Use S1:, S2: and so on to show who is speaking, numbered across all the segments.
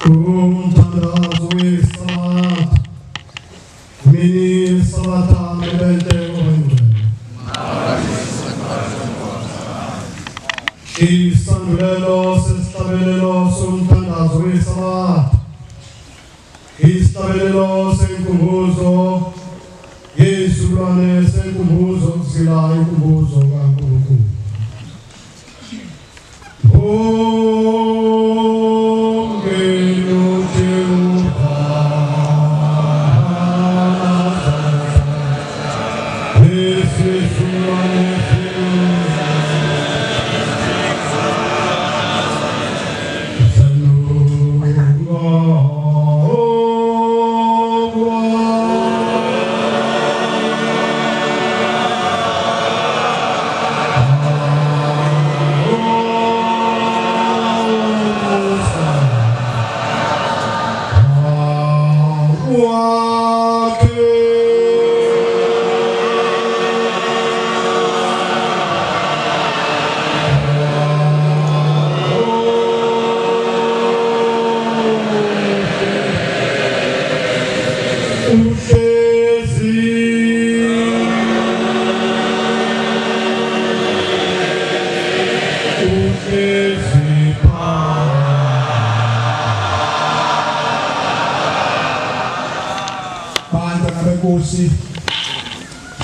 S1: Umthandazo wesabatha mini sabatha mebente oywe Isandulelo sestabelelo sumthandazo wesabatha Istabelelo senkumbuzo Yesulwane senkumbuzo sila inkumbuzo kaNkulunkulu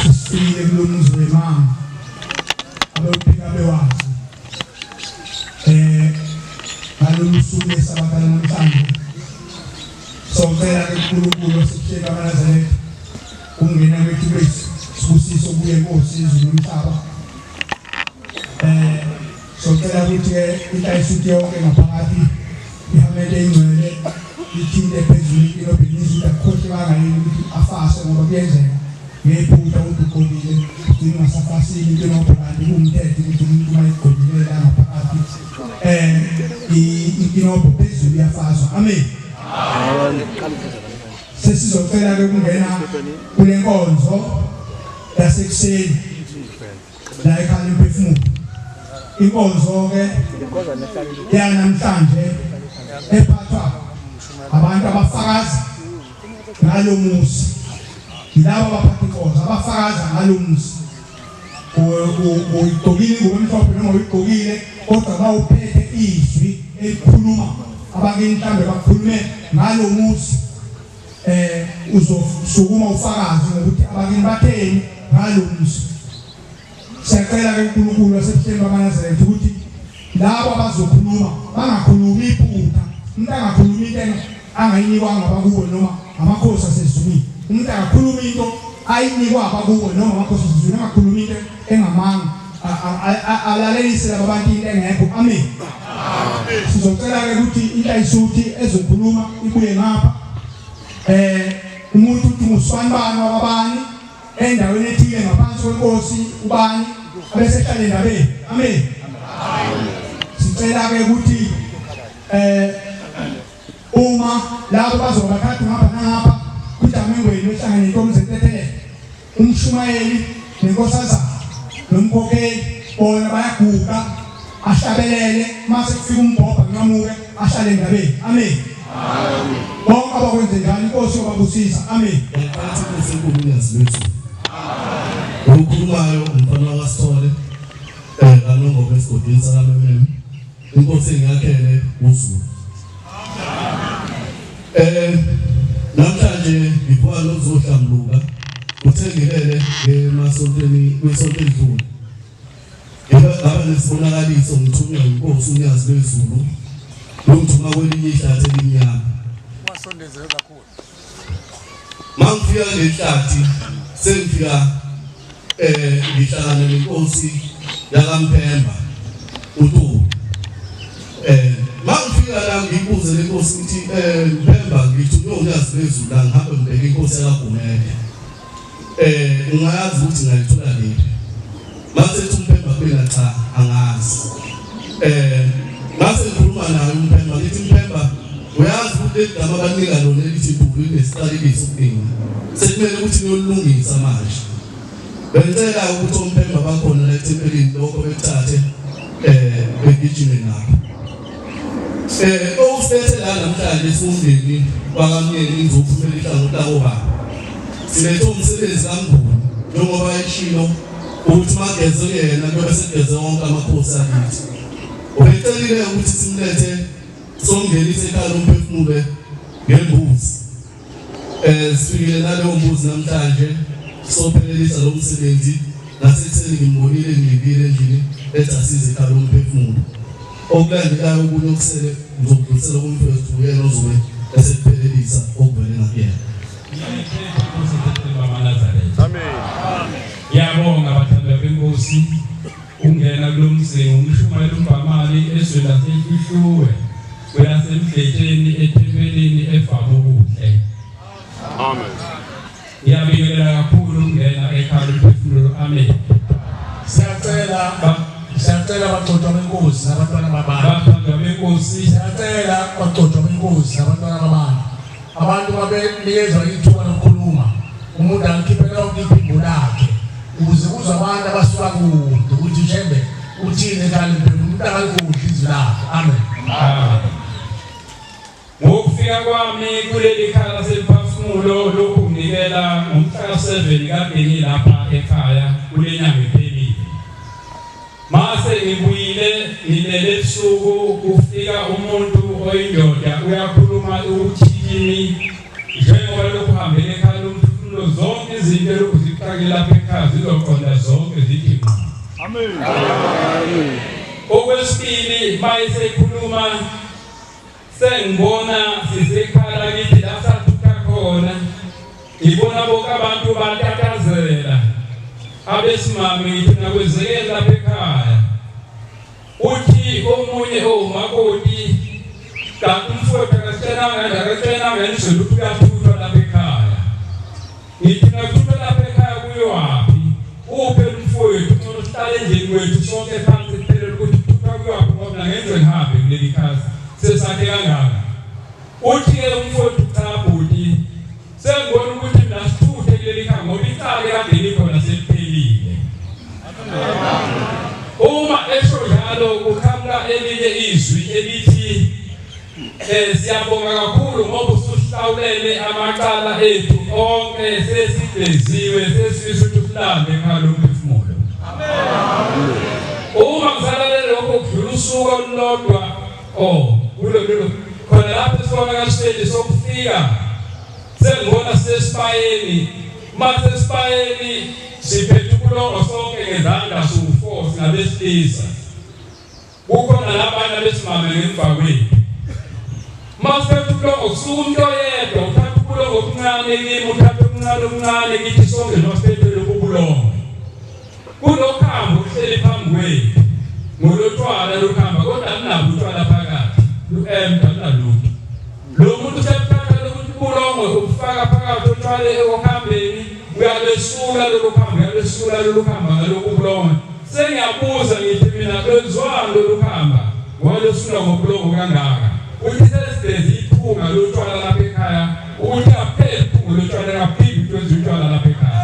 S1: Sisifile kulomzi wemama abaphika bewazi ngalolusuku lesabatha namhlanje socela uNkulunkulu wasekuhleka abaNazaretha ungena kwethu sibusiso kuye Nkosi izulu nomhlaba socela ukuthi inhlayisuthi yonke ngaphakathi ihamele ingcwele ithinte phezulu inobhekisa akukhohlekanga yini ukuthi afase ngoba kuyenzeka ngephutha udukolile ingasafasile into nobhekani kumthetho ukuthi umuntu mayigqokile la ngaphakathi inobho phezulu yafazwa amen sesizocela ke kungena kule nkonzo yasekuseni la ekhaya imphefumulo inkonzo ke yanamhlanje ephathwa abantu abafakaza ngalomuzi yilabo abaphatha inkonzo abafakaza ngalomuzi uyigqokile ngokumhlophe noma uyigqokile kodwa bawuphethe izwi elikhuluma abake mhlambe bakhulume ngalomuzi uzosukuma ufakazi ngokuthi abake batheni ngalomuzi siyacela ke uNkulunkulu wasebuhleni baNazaretha ukuthi labo abazokhuluma bangakhulumi iphutha umuntu angakhuluma into angayinikwanga abakuwe noma amakhosi asezulwini umuntu angakhuluma into ayinikwa abakuwe noma amakhosi asezulwini angakhuluma into engamanga alalelise abantu into engekho amen sizocela ke ukuthi inhlayisuthi ezokhuluma ibuye ngapha umuntu uthi muswanibani wabani endaweni ethile ngaphansi kwenkosi ubani abese ehlale ndabe amen sicela ke ukuthi uma labo bazobathatha ngapha kujamengweni ohlangene intombi zentethe umshumayeli nenkosazana nomkhokheli bona bayaguqa ahlabelele mase kufika umbhobha nqamuke ahlale ndabeni amen bonke abakwenze njalo inkosi yobabusisa amen
S2: Ngaphansi kwesenkulumyazi lethu ukukhulumayo umfana kaSithole kanongobe esigodini sakamememe inkosi engakhele uZulu namhlanje ngibona ukuzohlambuluka uthengelele emasontweni kwesonto edlule ngaba nesibonakaliso ngithunywa inkosi unyazi lwezulu lomthuma kwelinye ihlathi elimnyama
S3: wasondezwe kakhulu
S2: mangifika ngehlathi sengifika ngihlangana nenkosi yakaMphemba uTubu mangifika la ngibuze lenkosi ukuthi Mphemba ngithunywa unyazi lwezulu la ngihambe ngibheke inkosi yakaGumede ungayazi ukuthi ngayithola lephi masethi uMphemba phela cha angazi ngase ngikhuluma naye uMphemba ngithi Mphemba uyazi ukuthi igama banika lona elithi Tubu linesicaliso kuningi sekumele ukuthi niyolungisa manje benzela ukuthi uMphemba bakhona la eThempelini lokho bethathe begijime nabo Owusethe la namhlanje esifundeni kwakamyeni ngizophumela ihlangothi labo baba. Silethe umsebenzi kaMnguni njengoba eshilo ukuthi mageze yena kuyobe segeze wonke amakhosi akithi. Ubecelile ukuthi simlethe songenise ekhaya lomphefumulo ngembuzi. Sifikile naleyo mbuzi namhlanje sophelelisa lo msebenzi nasekutheni ngimbonile ngibile endlini ethi asize ekhaya lomphefumulo. Okulandelayo okunye okusele ngizokudlulisela kumfowethu uyena ozobe esephelelisa okuvele ngakuyena.
S4: Amen. Yabonga abathandwa benkosi ungena kulomsebenzi umshumayela umbamali ezweni laseHluhluwe kwelasemdletsheni eThempelini evama okuhle.
S5: Amen.
S4: Ngiyabingelela kakhulu ungena ekhaya lomphefumulo. Amen.
S1: Siyacela abagcotshwa benkosi nabantwana babana.
S4: Abathandwa benkosi
S1: Siyacela abagcotshwa benkosi nabantwana babana. Abantu babenikezwa ithuba lokukhuluma. Umuntu angikhiphela iphimbo lakhe ukuze kuzwe abantu abasuka kude ukuthi ushembe uthini ekhaya lomphefumulo umuntu akalikuhle izwi lakhe. Amen.
S4: Ngokufika kwami kuleli khaya lasemphefumulo lokhu nginikela ngomhla 7 kaBheni lapha ekhaya kule nyanga ephelile. Mase ngibuyile ngilele ebusuku kufika umuntu oyindoda uyakhuluma ukuthi kimi njengoba lokhu hambele ekhaya lomphefumulo zonke izinto lokhu ziqhake lapha ekhaya zizoqonda zonke zithi ngqo.
S5: Amen.
S4: Okwesibili mayesekhuluma sengibona sisekhala kithi la sathuka khona ngibona bonke abantu batatazela abesimami ngithi nakwenzekela lapha ekhaya uthi omunye umakoti kanti umfowethu akasitshela ngendlela ukuthi uyathuthwa lapha ekhaya. Ngithi nakuthuthwa lapha ekhaya kuyowaphi uphe umfowethu umuntu uhlale endlini kwethu sonke phansi siphelele ukuthi uthuthwa kuyowaphi ngoba ngenze ngihambe kuleli khaya sesakhe kangaka. Uthi-ke umfowethu cha bhuti sengibona ukuthi mina sithuthe kuleli khaya ngoba icala kade likhona seliphelile. Uma esho njalo kukhamba elinye izwi elithi siyabonga kakhulu ngoba usuhlawulele amacala ethu onke sesideziwe sesifisa ukuthi silambe ekhaya lomphefumulo. Amen. Uma ngisalalele lokho kudlula usuku olulodwa kulolu khona lapho sifona kasiteli sokufika sengibona sesipayeni mase sipayeni siphethe kulongo sonke ngezandla su4 singabesilisa kukhona labanye abesimame ngemva kwethu mase kulongo sumuntu oyedwa uthatha kulongo okuncane kimi uthatha okuncane kithi sonke nosiphethe lokhu kulongo kulokhambo uhleli phambi kwethu ngolotshwala lokhamba kodwa akunabo utshwala phakathi nalutho lo muntu sephatha lokuthi kulongo ufaka phakathi utshwala okuhambeni uyalesula lokuhamba ngalokhu kulongo. Sengiyabuza ngithi mina bezwani lokuhamba walesula ngokulongo kangaka uthi sesidezi iphunga lotshwala lapha ekhaya ukuthi aphele iphunga lotshwala kaphinde kwenze utshwala lapha ekhaya.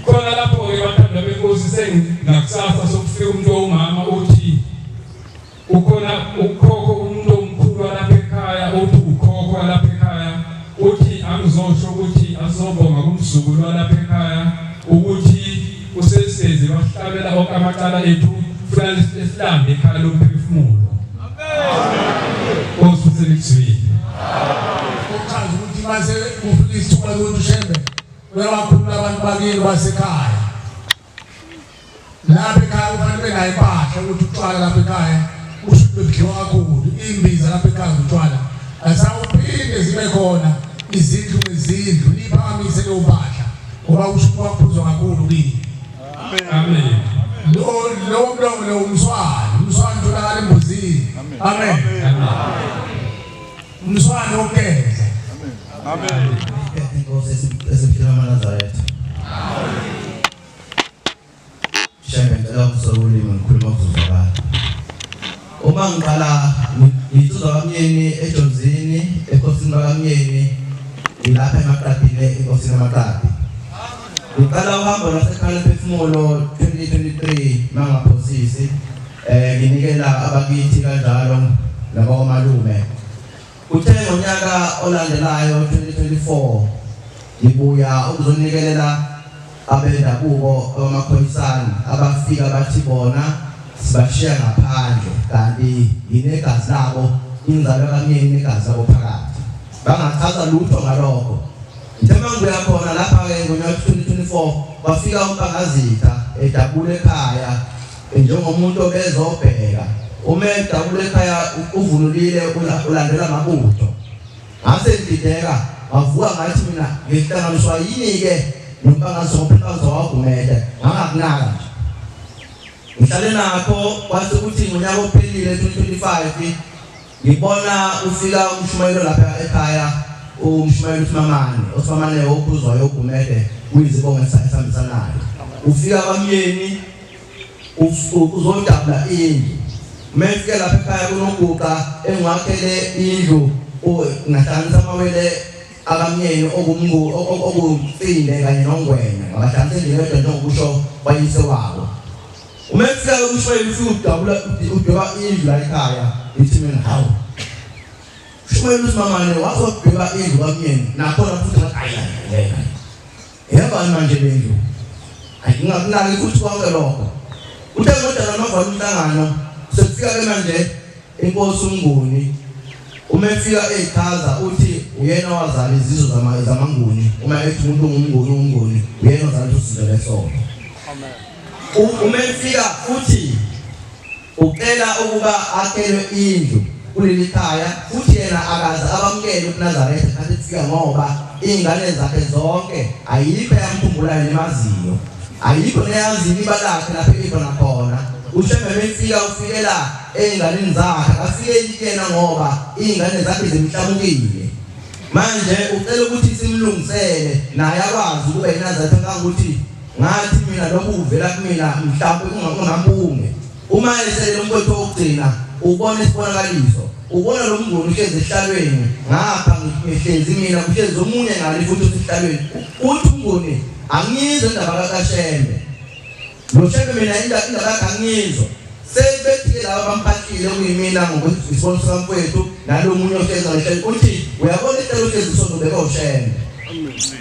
S4: Khona lapho-ke bathandwa benkosi sengakusasa sokufika umuntu ongumama uthi ukhona ukhokho umuntu omkhulu lapha ekhaya uthi ukhokho lapha ekhaya uthi angizosho ukuthi azobonga kumzukulu lapha ekhaya ukuthi useseze bahlabela onke amacala ethu futhi esilambe ekhaya lomphefumulo. Amen. Osuselekizwini.
S1: Uchaza ukuthi mase kufika isithuba lokuthi ushembe uyabakhulula abantu bakini basekhaya. Lapha ekhaya kufanele benayo impahla ukuthi utshwala lapha ekhaya usho bedliwa kakhulu imbiza lapha ekhaya utshwala asawuphinde zibe khona izindlu ngezindlu liphakamise leyo mpahla ngoba usho kwaphuzwa kakhulu kini.
S4: Amen.
S1: Lo umswano utholakala embuzini. Amen. Umswano ogeza.
S5: Amen.
S2: Inkosi esiphila amaNazaretha. Shembe ngicela ukusolima ngikhuluma kuzozwakala. Uma ngiqala ngitsuzwa kamyeni eJozini enkosini kaMyeni ilapha eMaqadini enkosini kaMaqadi. Ngiqala uhambo lwasekhaya lomphefumulo 2023 mangaphosisi
S6: nginikela abakithi kanjalo nabamalume. Uthe ngonyaka olandelayo 2024 ngibuya ukuzonikelela abendabuko abamakhoyisana abafika bathi bona sibashiya ngaphandle kanti yinegazi labo inzalo kamyeni negazi labo phakathi bangachaza lutho ngalokho. Njengoba ngibuya khona lapha ke ngonyaka 2024 bafika uMpangazitha edabule ekhaya njengomuntu obezobheka uma edabule ekhaya uvunulile ulandela amabutho ngase ngidideka avuka ngathi mina ngihlanganiswa yini ke noMpangazitha wagumele ngangakunaka nje ngihlale nakho kwase ukuthi ngonyaka ophelile 2025 ngibona ufika umshumayelo lapha ekhaya umshumayelo uSimamane okhuzwayo ogumele kuyizibongo esihambisanayo ufika kamyeni uzodabula indlu mefike lapha ekhaya kunoguqa engwakhele indlu ngahlanganisa amawele akamyeni okumfinde kanye nongwenya ngabahlanganisa indlu yedwa njengokusho kwayise wabo. Umefika umshayeli ufika udabula udweba indlu la ekhaya ithi mina hawu ushayeli uSimamane wazodweba indlu kamyeni nakhona futhi ngathi yeba manje lendlu ayingakunaki futhi konke lokho uthe ngodala novala umhlangano sekufika ke manje inkosi uMnguni umefika echaza uthi uyena wazala izizwe zamanguni uma ethi umuntu uMnguni uyena wazala usizo lesonto. Amen. Umefika futhi ucela ukuba akhelwe indlu kuleli khaya futhi yena akaza abamkele uNazaretha kanti kufika ngoba ingane zakhe zonke ayikho yamkhumbulayo nemaziyo ayikho neyazi ibalakhe lapha ekhona khona ushembe befika ufikela einganeni zakhe afike yena ngoba ingane zakhe zimhlamukile manje ucela ukuthi simlungisele naye akwazi ukuba iNazaretha kangukuthi ngathi mina lokhu uvela kumina mhlawumbe kungampunge uma esele umkhotho okugcina ubona isibonakaliso ubona lo Mnguni uhlezi ehlalweni ngapha ngihlezi mina kuhlezi omunye ngale futhi usihlalweni uthi uMnguni angizwe indaba kaKashembe lo Shembe mina indaba yakhe angizwe sebethi laba bamphathile kuyimina ngokuthi sponsor kamfowethu nalo munye ohlezi ehleli uthi uyabona isicelo sezisondo bekoShembe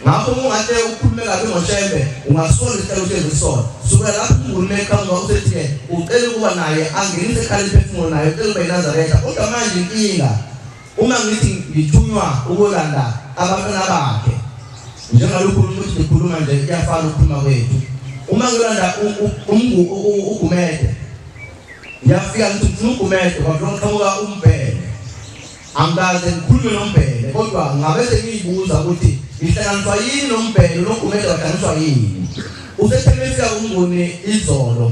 S6: ngakho ungahle ukhulume kabi ngoShembe ungasola isicelo sezisondo suka lapho uMnguni ekhanga usethi ke ucela ukuba naye angenise ekhaya liphefumulo naye ucela ukuba iNazaretha kodwa manje inkinga uma ngithi ngithunywa ukulanda abantwana bakhe njengalokho ukuthi ngikhuluma nje kuyafana ukukhuluma kwethu uma ngilanda uGumede ngiyafika ngithi uGumede kodwa ngiqhamuka uMbhele angaze ngikhulume noMbhele kodwa ngabe sengiyibuza ukuthi ngihlanganiswa yini noMbhele noGumede wahlanganiswa yini usethemefika uMnguni izolo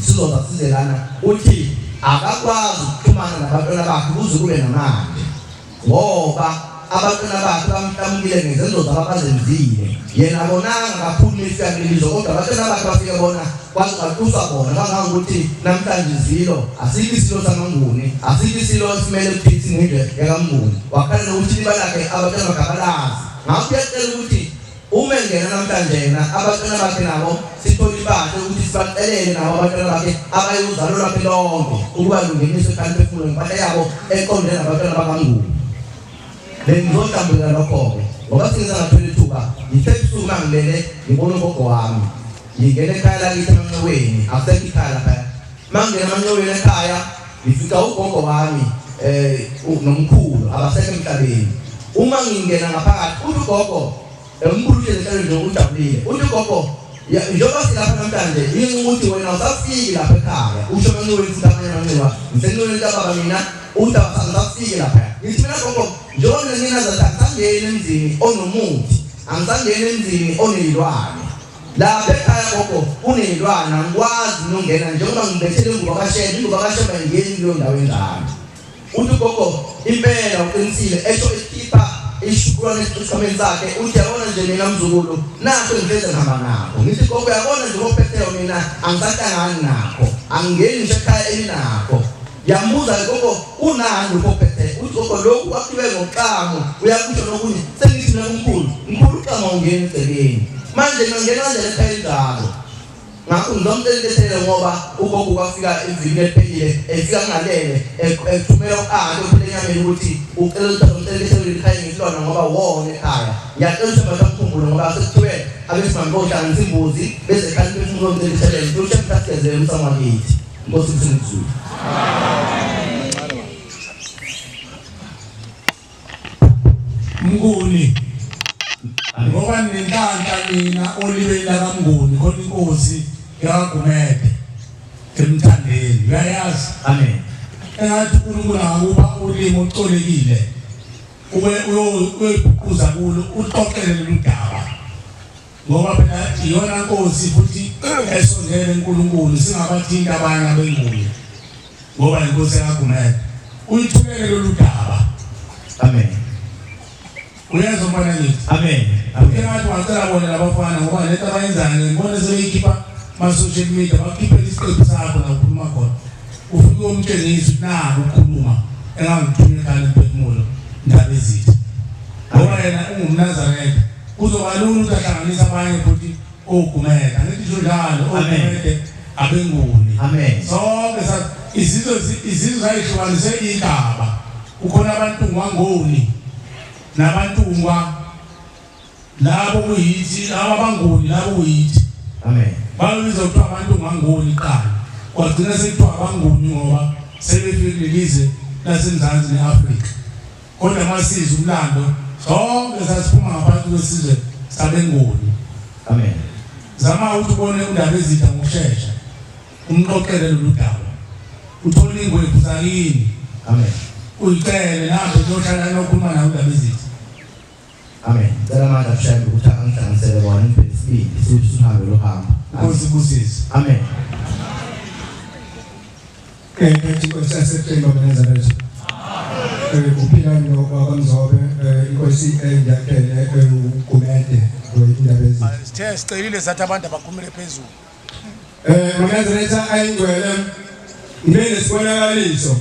S6: sizoza sizelana uthi akakwazi ukuxhumana nabantwana bakhe kuze kube namanje ngoba abantwana bakhe bamhlamukile ngezenzo zabazenzile yena bonanga kakhulu ifamily kodwa abantwana bakhe bafike bona kwazi kwaxusa bona kangangokuthi namhlanje izilo asikho isilo saManguni asikho isilo esimele ukuphithi ngendle yakaMnguni wakhala nokuthi balakhe abantwana bakabalazi ngakho uyacela ukuthi uma ngena namhlanje yena abantwana bakhe nabo sithola ibhahle ukuthi sibacelele nabo abantwana bakhe abayuzalo lwakhe lonke ukuba lungeniswe ekhaya liphefumulo ngempahla yabo eqonde nabantwana bakaMnguni bengizodambula lokho ngoba singathwele ithuba ngithe usuku mangilele ngibona ugogo wami ngingena ekhaya lakithi eManxeweni akusekho ikhaya lapha mangena eManxeweni ekhaya ngifika ugogo wami nomkhulu abasekho emhlabeni uma ngingena ngaphakathi uthi ugogo umkhulu uhlezi nje ujabulile uthi ugogo njengoba silapha namhlanje yini ukuthi wena usafike lapha ekhaya usho eManxeweni futhi amanye amanxiwa ngisenxeweni kababa mina udaba sangafike lapha ngithi mina gogo njengoba ninazathi angisangeni emzini onomuthi angisangeni emzini onezilwane lapha ekhaya gogo kunezilwane angikwazi nongena njengoba ngibethele ingubo kaShembe ngiyeni kuleyo ndawo enjalo uthi gogo impela uqinisile esho esikhipha ishukulwane esiqhameni sakhe uthi yabona nje mina mzukulu nakho ngiveze ngihamba nakho ngithi gogo yabona nje ophetheyo mina angisahlangani nakho angingeni nje ekhaya elinakho yambuza gogo unani uphethe uthi gogo lokhu akhiwe ngoqamo uyakusho nokunye sengithi mina umkhulu uqamo ungena eceleni manje ngingena nje ekhaya njalo ngakho ngizomthelethele ngoba ugogo kwafika iviki eliphelile efika ngalele ethumela ukade kulenyameni ukuthi ucela umthelethele ekhaya ngihlona ngoba wona ekhaya ngiyacela ukuthi bakamkhumbulo ngoba sekuthiwe abesimame bohlanganisa imbuzi bese kanti befuna umthelethele kusho mthathezele umsamakithi Nkosi uSizulu
S1: Mnguni ngoba nenhlanhla mina olibeni lakamnguni khona inkosi yakagumede emthandeni uyayazi
S6: amen
S1: engathi uNkulunkulu akuba ulimi ocolekile uyebhukuza kulo uxoxele ludaba ngoba phela iyona nkosi futhi esondele uNkulunkulu singabathinta abanye abenguni ngoba inkosi yakagumede uyithulele ludaba
S6: amen
S1: uyezwa mbona ngithi
S6: amen
S1: Kengathi wacela bona labafana ngoba letha abayenzana ngibona sebeyikhipha ma social media bakhiphe isiqephu sakho la ukhuluma khona ufike umtshengisi naku ukukhuluma engangithunywe khale emphefumulo indaba ezithe ngoba yena ungumNazaretha kuzoba lula ukuthi ahlanganise abanye futhi ogumeka angithi njalo ogumeke abenguni
S6: amen
S1: sonke izizwe zayihlukanise igaba ukhona abantu ngwangoni nabantungwa labo kuyithi abangoni labo kuyithi
S6: amen
S1: babiza ukuthi abantu ngangoni qala kwagcina sekuthiwa abangoni ngoba sebefike lelize laseMzansi neAfrika kodwa masiza umlando sonke sasiphuma ngaphansi kwesizwe sabengoni
S6: amen
S1: zama ukuthi ubone indaba ezitha ngokusheshsha umqoqele loludaba uthola ingwephu zakini
S6: amen
S1: uyicele lapho uyohlala nokhuluma nawe indaba ezitha
S6: amen cela manje akushayele ukuthi angihlanganisele bona ngibhekisile sithi sihambe lo hamba
S1: Nkosi kusisi
S6: amen
S7: ethi kwaseseptemba benezaretha kuphila nokwamzobe inkosi engiyakhele ugumede indaba ezi
S3: Sithe sicelile sathi abantu abakhumele phezulu.
S7: Benezaretha ayingcwele ngibe nesibonakaliso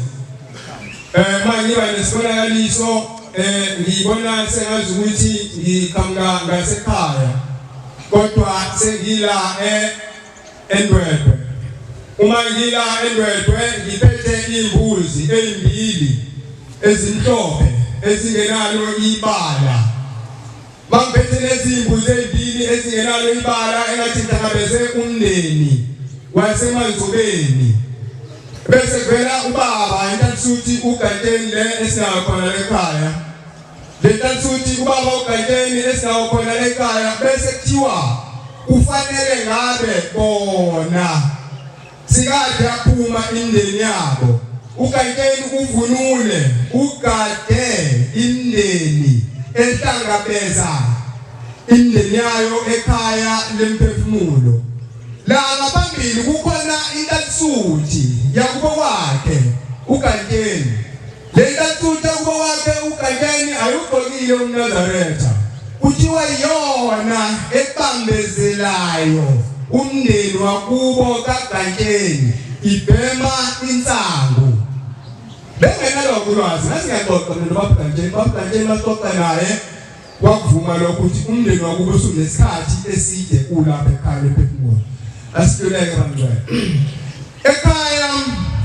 S7: manje ngiba nesibonakaliso ngibona sengazi ukuthi ngiqhamuka ngasekhaya kodwa sengila eNdwedwe uma ngila eNdwedwe ngiphethe imbuzi ezimbili ezimhlophe ezingenalo ibala bangiphethe lezi imbuzi ezimbili ezingenalo ibala engathi ngihlangabeze umndeni waseManzobeni bese kuvela ubaba intansuthi uGanteni le esinayo khona ekhaya le ntansuthi ubaba uGanteni esinayo khona ekhaya bese kuthiwa ufanele ngabe bona sikade aphuma indeni yabo uGanteni uvunule ugade indeni ehlangabeza indeni yayo ekhaya lemphefumulo la ngaphambili kukhona intansuthi yakubo kwakhe uGanteni le ntansuthi yakubo kwakhe uGanteni ayugqokile umNazaretha kuthiwa yona ebambezelayo umndeni wakubo kaGanteni ibhema insangu bengenalokho ulwazi nasiyaxoxa noBabuGanteni babuGanteni baxoxa naye wakuvuma lokho ukuthi umndeni wakubo usunesikhathi eside ulapha ekhaya ephefumulo asituleke bangcwele ekhaya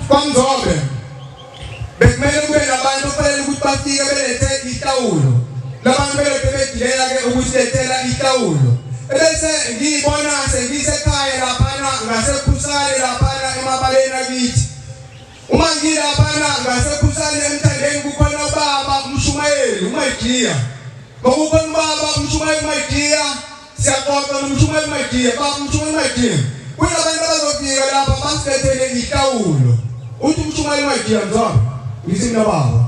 S7: kwaMzobe bekumele kube nabantu kufanele ukuthi bafike belethe ihlawulo labantu belethe bedilela ke ukuthi lethela ihlawulo bese ngibona sengisekhaya laphana ngasekhusane laphana emabaleni akithi uma ngilaphana ngasekhusane emthandeni kukhona ubaba uMshumayeli uMajiya ngokukhona ubaba uMshumayeli uMajiya siyaxoxa noMshumayeli uMajiya baba uMshumayeli uMajiya kunabantu abazofika lapha basilethele ihlawulo uthi uMshumayeli uMajiya mzwana ngithi mina baba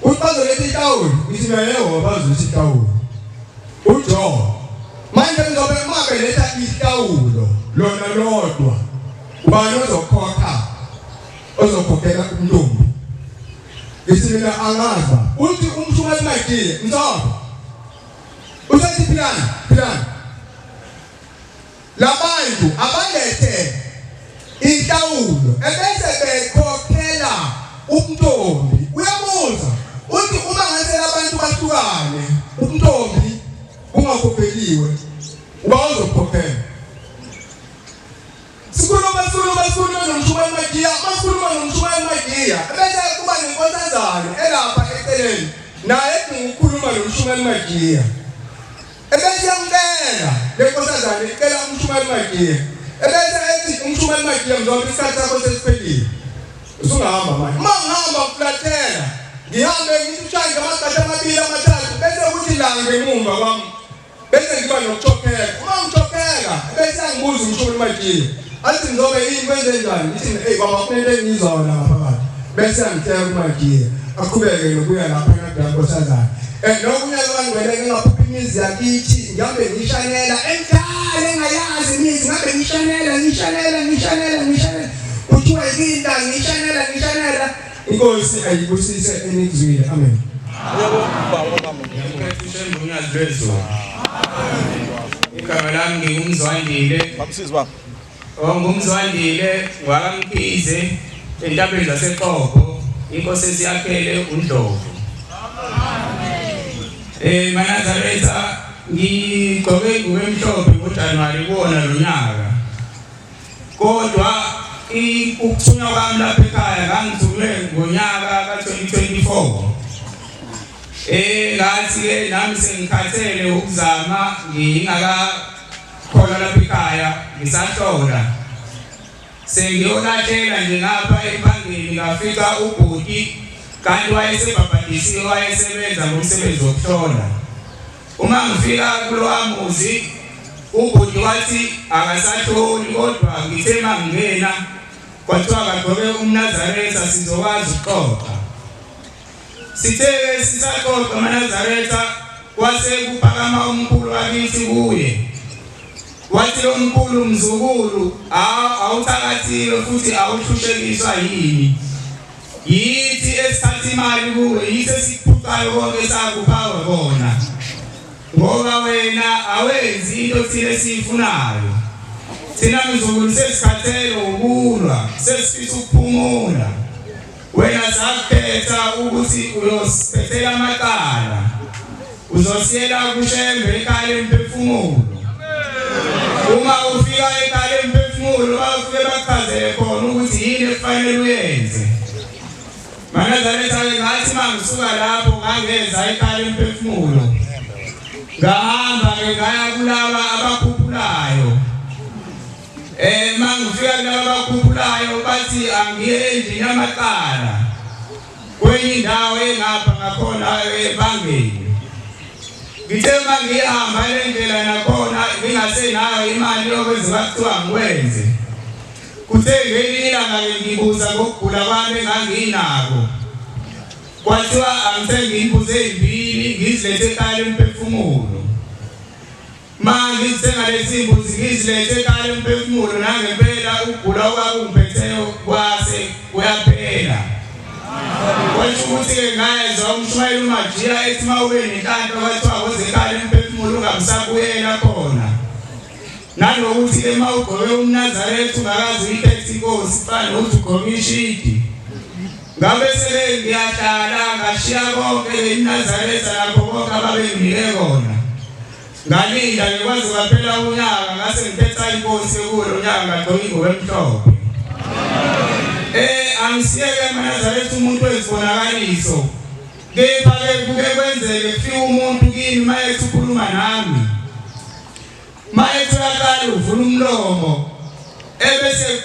S7: uthi bazoletha ihlawulo ngithi mina yebo bazoletha ihlawulo uJohn manje ngizobe mabe letha ihlawulo lona lodwa ubani ozokhokhela umntombi ngithi mina angaza uthi uMshumayeli uMajiya mzwana usethi philana labantu abalethe ihlawulo ebese bekhokhela umntombi uyabuza uthi uma ngase abantu bahlukane umntombi ungakhokheliwe uba uzokhokhela nomshumayeli Magiya makhuluma nomshumayeli Magiya bese kuba nenkosazana elapha eceleni naye ukukhuluma nomshumayeli Magiya ebese yamkela lenkosazana icela umshumayeli Magiya ebese ethi umshumayeli Magiya ngizoba isikhathi sakho sesiphelile usungahamba manje mangihamba ukulathela ngihambe ngishanje amagadi amabili amathathu bese kuthi la ngemumva kwami bese ngiba nokuchopheka uma ngichopheka bese angibuza umshumayeli Magiya athi ngizobe yini kwenze njani ngithi hey baba kufanele ngizona lapha phakathi bese angitshela uMagiya aqhubeke nokuya lapha enkosazana nokunya kwangwele ngingaphupha imizi yakithi ngihambe ngishanela emdala engayazi imizi ngabe ngishanela kuthiwa izinto ngishanela inkosi ayibusise enizwile amen
S8: igama lami ngingumzwandile ngumzwandile wakamkhize entabeni zaseqobo inkosi esiyakhele uNdlovu Manazaretha ngigcoke ingubo emhlophe ngoJanuwari kuwona lo nyaka kodwa ukuthunywa kwami lapha ekhaya ngangithunywe ngonyaka ka-2024 ngathi-ke nami sengikhathele ukuzama ngingakakholwa lapha ekhaya ngisahlola sengiyolahlela nje ngapha ebangeni ngafika ubhuti kanti wayesebhabhadisiwe wayesebenza ngomsebenzi wokuhlola uma ngifika kulowa muzi ubhuti wathi akasahloli kodwa ngithe mangingena kwathiwa kagqoke umNazaretha sizokwazi ukuxoxa sithe sisaxoxa uMnazaretha kwase kuphakama umkhulu wakithi kuye wathi lo mkhulu mzukulu awuthakathile futhi awuhlushekiswa yini yithi esithatha imali kuwe yithi esiphucayo konke sakuphawa kona ngoba wena awenzi into thina esiyifunayo thina mzukulu sesikhathele ukulwa sesifisa ukuphumula wena sakhetha ukuthi uyosiphetela amaqala uzosiyela kushembe ekhaya lemphefumulo uma ufika ekhaya lemphefumulo bafike bakuchazele khona ukuthi yini ekufanele uyenze Manazaretha ngathi mangisuka lapho ngangeza ekhaya lemphefumulo ngahamba ngaya kulaba abakhuphulayo mangifika kulaba abakhuphulayo bathi angiye endlini amaqala kwenye indawo engapha ngakhona ebangeni ngithe mangihamba le ndlela nakhona ngingasenayo imali yokwenza kuthiwa ngikwenze kuthe ngelinye ilanga ngibuza ngokugula kwami enganginako kwathiwa angithenge imbuzi ezimbili ngizilethe ekhaya lemphefumulo manje ngithenga lezi mbuzi ngizilethe ekhaya lemphefumulo nangempela ukugula okwakungiphetheyo kwase kuyaphela kwasho ukuthi-ke ngayezwa umshumayeli uMagiya ethi uma ube nenhlanhla kwathiwa koze ekhaya lemphefumulo ungabisabuyela khona nanokuthi-ke uma ugqoke umNazaretha ungakazi uyikhethe inkosi fana nokuthi ugqoke ishidi ngabe sele ngiyahlala ngashiya konke leMnazaretha lapho konke ababenginike kona ngalinda ngikwazi kwaphela unyaka ngase ngiphetha inkosi kulo nyaka ngagqoka ingubo emhlophe angisiyeke eMnazaretha umuntu wezibonakaliso kepha-ke kuke kwenzeke kufika umuntu kimi mayethi ukhuluma nami mayethi uyaqala uvula umlomo ebese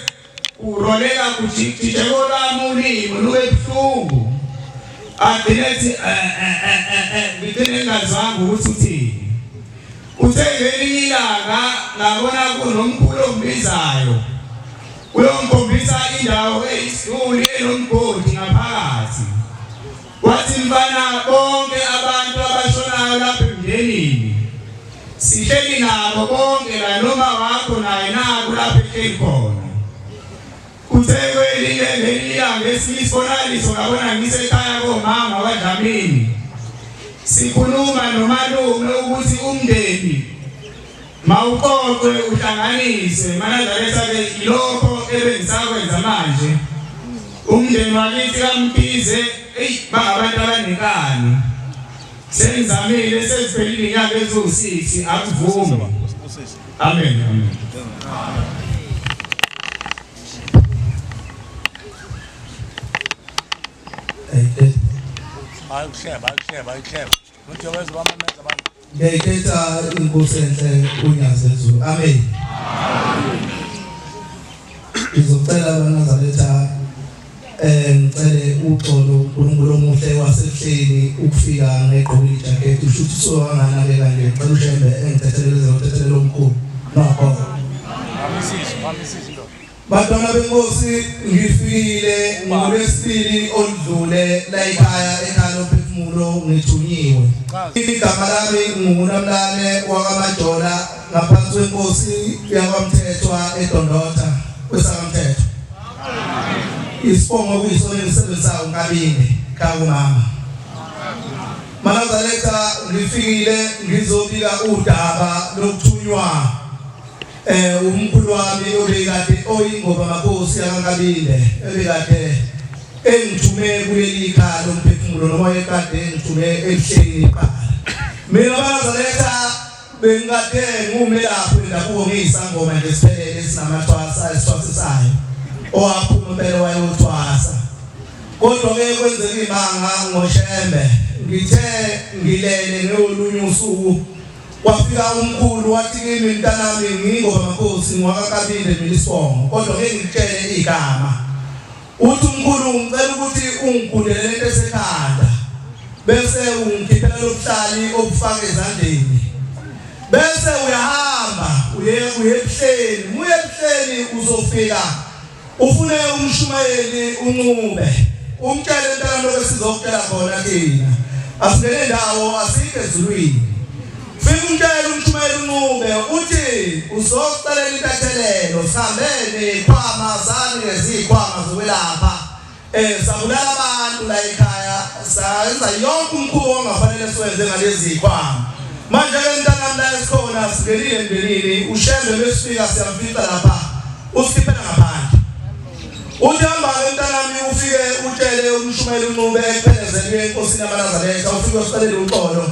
S8: uroleka kujijeko lwami ulimi lube buhlungu agcine ethi ngigcine ngingazwanga ukuthi uthini uthe ngelinye ilanga ngabona kunomkhulu ombizayo uyongikhombisa indawo eyisituli enomgodi ngaphakathi wathi mfana bonke abantu abashonayo lapha emndenini sihleli nabo bonke la noma wakho naye nako lapha ehleli khona kuthe ngelinye ilanga esiyisibonakaliso ngabona ngisekhaya komama kaDlamini sikhuluma nomalume ukuthi umndeni mawuqoqwe uhlanganiswe Manazaretha-ke ilokho ebengisakwenza manje umndeni wakithi kaMkhize bangabantu abanekani sengizamile seziphelile inyanga eziwu6 akuvumi amen
S3: Bayikuhleba. Uthi wezwe bamameza abantu.
S2: Ngiyayikhetha inkosi enhle uNyazi Zulu. Amen. Ngizocela abanazaletha ngicele uxolo uNkulunkulu omuhle wasehleni ukufika ngegqoka ijacket ushuthi sowangana ke kanje ngicela ushembe engithethelele ngothethelelo omkhulu nokho
S3: Wamisisi lo.
S2: Bantwana benkosi ngifikile ngolwesibili odlule la ekhaya lophefumulo ngithunyiwe. Igama lami nguNamlane wakwaMajola ngaphansi kwenkosi yakwaMthethwa eDondotha kwesakamthetho. Isibongo kuyisona esisebenzayo uNkabinde kakumama. Manazaletha ngifikile ngizobika udaba lokuthunywa umkhulu wami obekade oyingoba makhosi yakaNkabinde ebekade engithume kuleli khaya lomphefumulo noma ekade engithume ehleni iqala. Mina Manazaletha bengikade ngumelaphi wendabuko ngiyisangoma nje siphelele sinamathwasa esithwasisayo owaphuma impela wayothwasa. Kodwa ke kwenzeka imanga ngoShembe ngithe ngilele ngolunye usuku wafika umkhulu wathi kimi mntanami ngingoba makhosi ngwakaNkabinde mina isibongo kodwa ke ngitshele igama. Uthi umkhulu ngicela ukuthi ungigundele lento esekhanda bese ungikhiphela lobuhlali obufaka ezandleni bese uyahamba uye ebuhleni ebuhleni uzofika ufune umshumayeli unqube umtshele intana lokho sizokutshela khona kina asingene ndawo asike ezulwini. Fika umtshele umshumayeli unqube uthi uzokucelela intathelelo sihambene ikhwama zani lezikhwama zokwelapha sabulala abantu la ekhaya sayenza yonke umkhubo ongafanele siwenze ngalezi ikhwama. Manje ke mntanami la esikhona singelile emndenini uShembe besifika siyamfica lapha usikhiphela ngaphandle. Uthi hamba ke mntanami ufike utshele umshumayeli unqube ekuphelezele enkosini yaManazaletha ufike usicelele uxolo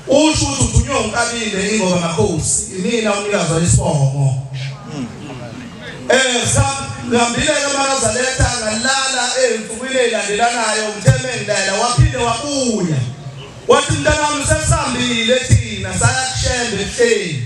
S2: usho ukuthi uthunywe uNkabinde ingoba makhosi imina umnikazi walesibongo. Ngihambile ke Manazaletha ngalala ensukwini ezilandelanayo ngitheme ngilala waphinde wabuya wathi mntanami sesihambile thina saya kuShembe ebuhleni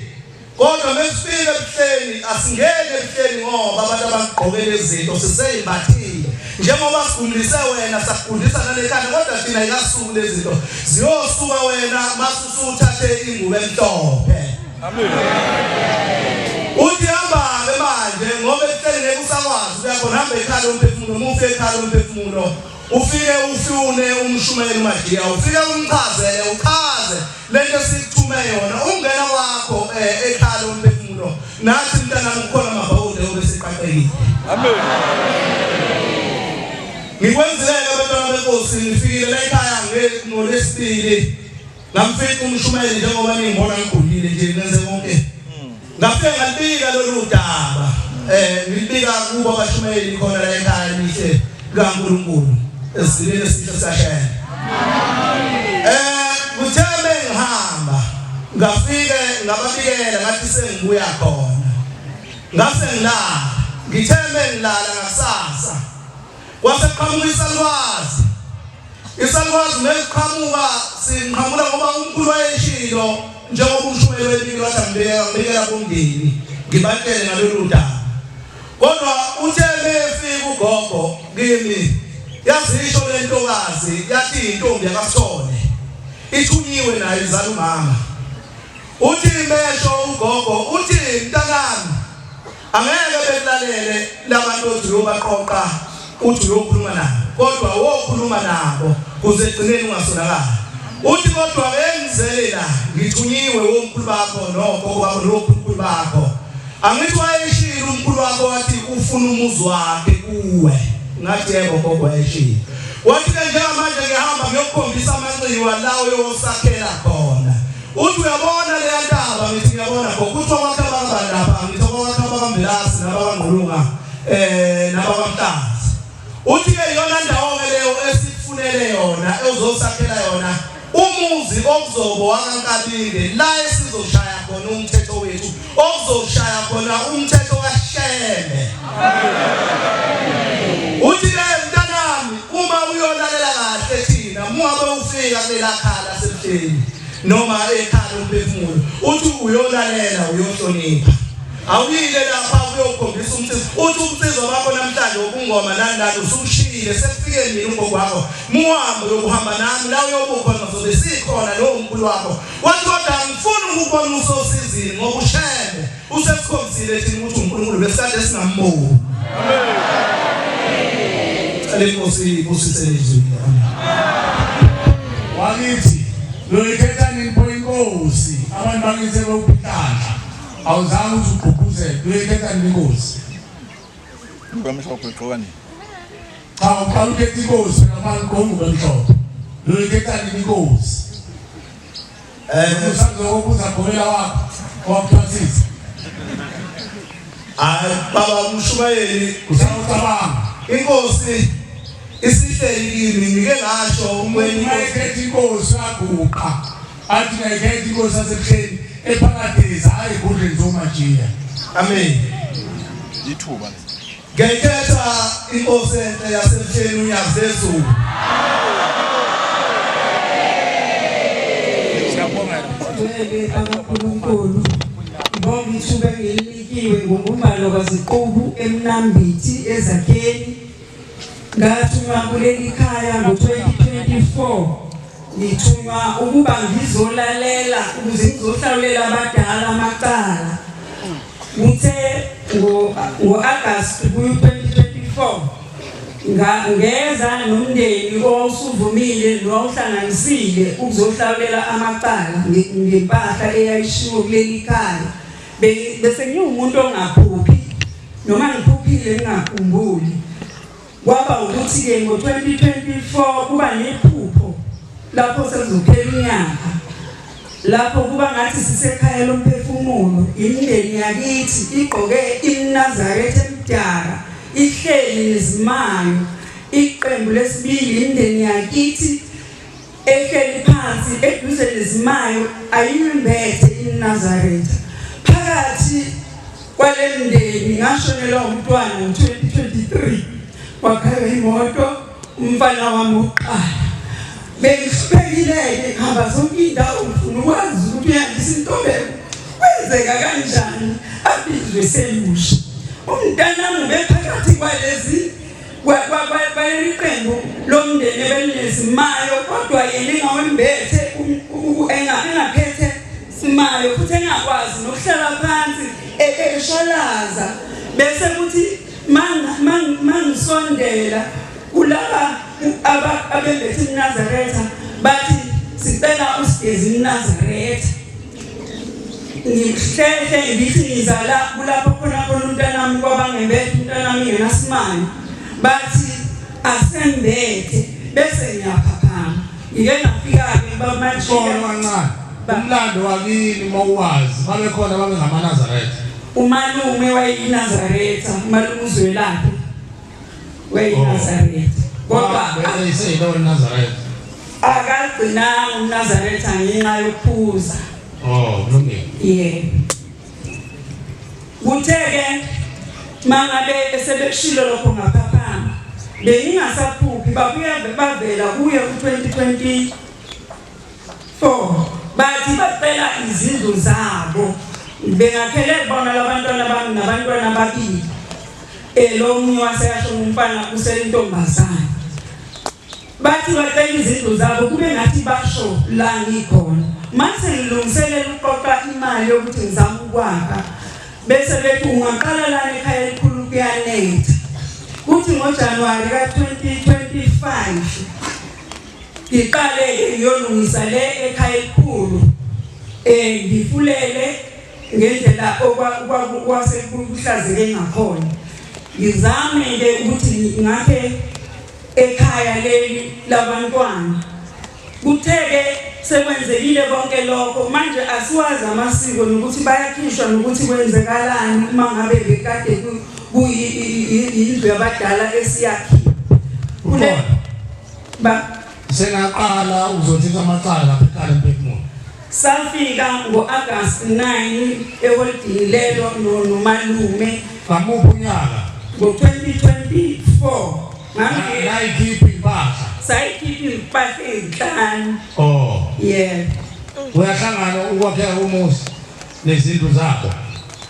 S2: kodwa mesifika ebuhleni asingene ebuhleni ngoba abantu abagqokele izinto siseyimbathile njengoba sifundise wena sakufundisa nalekhaya kodwa thina ayikasuku lezi zinto ziyosuka wena masusuthathe ingubo emhlophe. Amen. Uthi hamba ke manje ngoba ebuhleni ngeke usakwazi uyakhona hamba ekhaya lomphefumulo mufe ekhaya lomphefumulo ufike ufune umshumayeli uMajiya ufike umchazele uchaze lento esithume yona ungena kwakho ekhaya lomphefumulo nathi mntanami ukhona amabhawude obesiqaqekile. Amen. Ngikwenzile abantwana benkosi ngifikile la ekhaya ngolesibili ngamfika umshumayeli njengoba ngibona ngigulile nje nenze konke ngafike ngalibika lolu daba ngilibika kubo abashumayeli khona la ekhaya lihle kaNkulunkulu esilile sihle sashena. Kutheme ngihamba ngafike ngababikela ngathi sengibuya khona ngase ngilala ngitheme ngilala ngasasa waseqhamuka isalwazi neqhamuka sinqhamula ngoba umkhulu wayeshilo njengoba umshumayeli webikela wathi ngibekela kumndeni ngibatshele ngalolu daba. Kodwa uthe befika ugogo kimi yazisho lentokazi yathi intombi yakaSithole ithunyiwe nayo izala umama. Uthi mesho ugogo uthi mntanami angeke bekulalele labantu othi uyobaqoqa uthi uyokhuluma nabo kodwa wokhuluma nabo kuze egcineni ungasonakala. Uthi kodwa bengizele la ngithunyiwe womkhulu bakho nogogo bakho nokhulu bakho angithi wayeshilo umkhulu wakho wathi ufuna umuzi wakhe kuwe ngathi yebo gogo wayeshilo wathi ke njengamanje ngihamba ngiyokukhombisa amanxiwa lawo yosakhela khona. Uthi uyabona le ndaba ngithi ngiyabona gogo uthi wakhe abangani lapha ngithi wakhe abakambelasi nabakangqulunga nabakamhlazi. Uthi ke yona ndawo ke leyo esifunele yona ezosakhela yona umuzi okuzobo wakaNkabinde la esizoshaya khona umthetho wethu okuzoshaya khona umthetho kaShembe. Uthi ke mntanami uma uyolalela kahle ufika kulela khala lasebuhleni noma ekhaya lomphefumulo uthi uyolalela uyohlonipha awuyile lapha uyokhombisa umsizo uthi umsizo wakho namhlanje wokungoma nani usushile sekufike mina umgogo wakho muhambo yokuhamba nami la uyobukhona zobe sikhona lo unkulu wakho wathi kodwa ngifuna ukubona usosizini ngoba ushebe usesikhombisile thina ukuthi uNkulunkulu besikade singambuki amen Alenkosi kusithelezwe
S1: wakithi loyikhetha nipho inkosi abantu bakithi bekuphihlanhla awuzange uthi ugqugquze loyikhetha inkosi
S3: Kwamhlophe xokani
S1: cha uqala ukhetha inkosi nabantu konke bemhlophe loyikhetha inkosi usazokubuza gobela wakho wakuphasisa
S2: baba umshumayeli
S1: usawucabanga
S2: inkosi isihleli kimi ngike ngasho umweni
S1: ayikhetha inkosi yaguqa athi ngayikhetha inkosi yasebuhleni ephakadeza hayi enkundleni zomajiya
S2: amen
S3: ithuba
S2: ngekhetha inkosi enhle yasebuhleni unyazezulu
S9: uNkulunkulu ngibonga ithuba engilikiwe ngokumbalo kaziqubu emnambithi ezakheni ngathuma kuleli khaya ngo2024 ngithuma ukuba ngizolalela ukuze ngizohlawulela abadala amacala ngithe ngo-August ku2024 ngeza nomndeni owusuvumile nowuhlanganisile ukuzohlawulela amacala ngempahla eyayishiwo kuleli khaya bese ngiwumuntu ongaphuphi noma ngiphuphile ngingakhumbuli kwaba ukuthi ke ngo2024 kuba nephupho lapho sekuzophela unyaka lapho kuba ngathi sisekhaya lomphefumulo imindeni yakithi igqoke imnazaretha emdaka ihleli nezimayo iqembu lesibili imindeni yakithi ehleli phansi eduze nezimayo ayimbethe imnazaretha phakathi kwalemndeni ngashonelwa umntwana ngo2023 wakhaya imoto umfana wami uqala bengihlekile ngihamba zonke indawo ufuna ukwazi ukuthi uyandisa intobeko kwenzeka kanjani abizwe selusha umntanami bephakathi kwalezi kwaliqembu lomndeni belinezimayo kodwa yena engawembethe engaphethe simayo futhi engakwazi nokuhlala phansi eshalaza bese kuthi mangisondela kulaba abembethe iNazaretha bathi sicela usigeze iNazaretha ngihlehle ngithi ngizala kulapho khona umntanami kwabangembethe umntanami yena simayo bathi asembethe bese ngiyaphaphama ngike ngafika ke bamantshiya
S1: kancane umlando wakini mawuwazi babekhona babengamaNazaretha
S9: umalume wayeyiNazaretha umalume uzwelaphi wayeyiNazaretha kodwa
S1: bese Nazaretha
S9: akagcinanga uNazaretha ngenxa yokuphuza
S1: kulungile
S9: yebo kutheke mangabe esebeshilo lokho ngaphaphama bengingasaphuphi babuya bavela kuye ku2024 bathi bacela izindlu zabo bengakhele bona labantwana bami nabantwana ababili lo munye waseyasho umfana uselintombazana bathi bacela izindlu zabo kube ngathi basho la ngikhona mase ngilungiselela uqoqa imali yokuthi ngizama ukwakha bese bethi ungaqala la ekhaya elikhulu kuyanetha kuthi ngoJanuwari ka2025 ngiqale ngiyolungisa le ekhaya elikhulu ngifulele ngendlela okwasekuhlazeke ngakhona ngizame ke ukuthi ngakhe ekhaya leli labantwana kutheke sekwenzekile konke lokho manje asiwazi amasiko nokuthi bayakhishwa nokuthi kwenzekalani uma ngabe bekade kuyindlu yabadala esiyakhiwe kule
S1: sengaqala uzothisa amacala lapha ekhaya emphefumulo
S9: safika ngo-August 9 eholidini lelo nomalume
S1: ngamuphi unyaka
S9: ngo2024
S1: nayikhiphi impahla
S9: sayikhiphi impahla ezinhlanu.
S10: Oh.
S9: Yeah.
S10: Uyahlangana ukwakhela umuzi nezindlu zakho.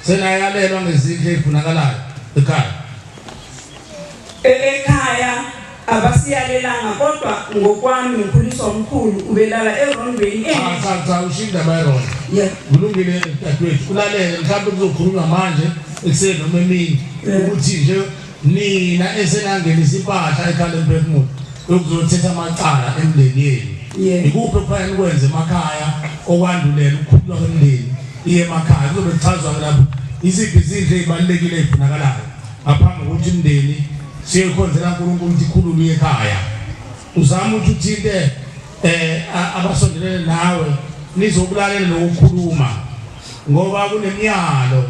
S10: Senayalelwa ngezindlu ezifunakalayo ekhaya.
S9: Ekhaya abasiyalelanga kodwa ngokwami ngikhuliswa umkhulu ubelala erondweni.
S10: Cha ushinda bayirona.
S9: Yeah.
S10: Kulungile dadewethu ulalele mhlawumbe kuzokhulunywa manje ekuseni noma emini ukuthi nje nina esenangenisa impahla ekhaya emphefumulo ukuzothetha amacala emndenini. Ikuphi okufanele ukwenze emakhaya okwandulela ukukhululwa kwemndeni iye emakhaya kuzobe kuchazwa lapho iziphi izindlu ezibalulekile ezifunakalayo ngaphambi kokuthi imndeni siyekhonzela uNkulunkulu ukuthi ikhululwe ekhaya. Uzama ukuthi uthinte abasondelene nawe nizokulalela nokukhuluma ngoba kunemiyalo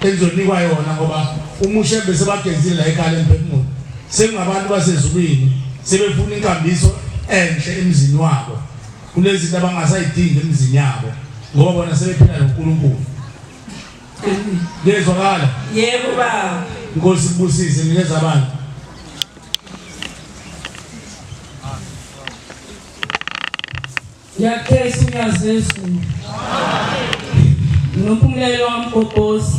S10: enzonikwa yona ngoba umushe bese bagezile la ekhaya emphefumulo sengabantu basezulwini sebefuna inkambiso enhle emzini wabo kunezinto abangasayidingi emzini yabo ngoba bona sebephila noNkulunkulu. Ngezwakala?
S9: Yebo baba.
S10: Inkosi kubusise nikeza abantu.
S11: Yakhesa uyazesu. Nomphumela wamgobhozi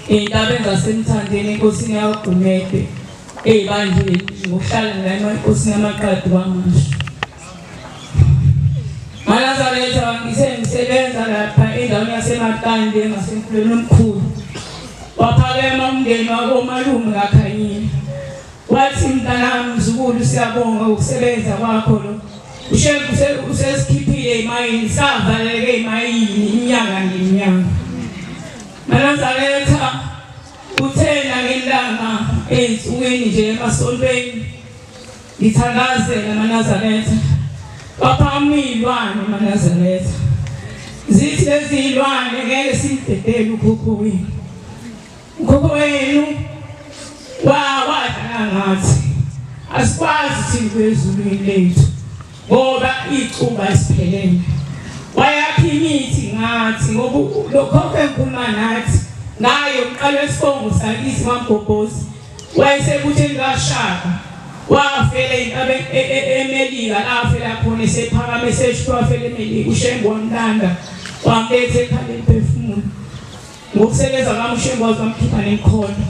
S11: indaba engasemthandeni inkosini yaGumede ebandleni ngokuhlala nayo inkosini yamaqadi kwamasho. Malazaretha ngisebenza lapha endaweni yaseMaqande ngasemfuleni omkhulu. Waphakema umndeni wakomalume ngakhanyini. Wathi mntanami mzukulu siyabonga ukusebenza kwakho lo. Ushembu usesikhiphile imayini savaleke imayini iminyaka ngeminyaka. Malazaretha uthena ngelanga ensukwini nje emasontweni ngithandazela Malazaretha. Waphamilwane Malazaretha. Zithi lezi ilwane ngeke simdedele ukhokho wenu. Ukhokho wenu wadlala ngathi asikwazi thina ezulwini lethu ngoba icuba isiphelele. Wayakha imithi ngathi ngoba lokho enkhuluma nathi ngayo uqala esibongo sakithi kaMgobhozi wayesekuthi ngashaka wafela intabe eMelika afela khona esephakame seshwa afela eMelika uShembu wamlanda wambethe ekhaya emphefumulo ngokusebenza kaMshembu wamkhipha nemkhono.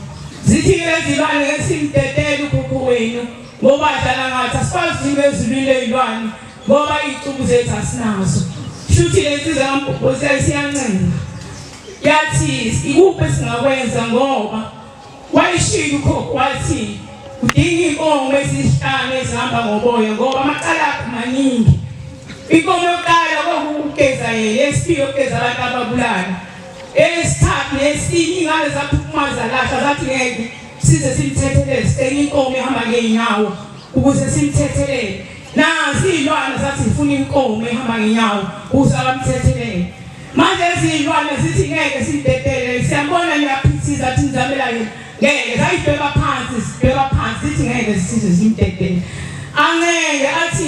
S11: Zithi lezi bani esimdedele ukhokho wenu ngoba adlala ngathi asikwazi thina ezulwini lezilwane ngoba icubu zethu asinazo. Shuthi lezi zaMgobhozi siyancenga yathi ikuphi singakwenza ngoba wayishilo ukhokho wathi udinga inkomo ezisihlanu ezihamba ngoboya ngoba amacala akho maningi. Inkomo yokuqala kokugeza yena, esiphiwe ukugeza abantu ababulala, esithathu nesini ingane zaphumaza lahla zathi ngeke size simthethelele sithenga inkomo ehamba ngeenyawo ukuze simthethelele. Nazi izilwane zathi zifuna inkomo ehamba ngeenyawo ukuze abamthethelele. Manje izilwane zithi ngeke simdedele siyabona niyaphithisa athi nizamela yena ngeke zayibheka phansi zithi ngeke sisize simdedele. Angeke athi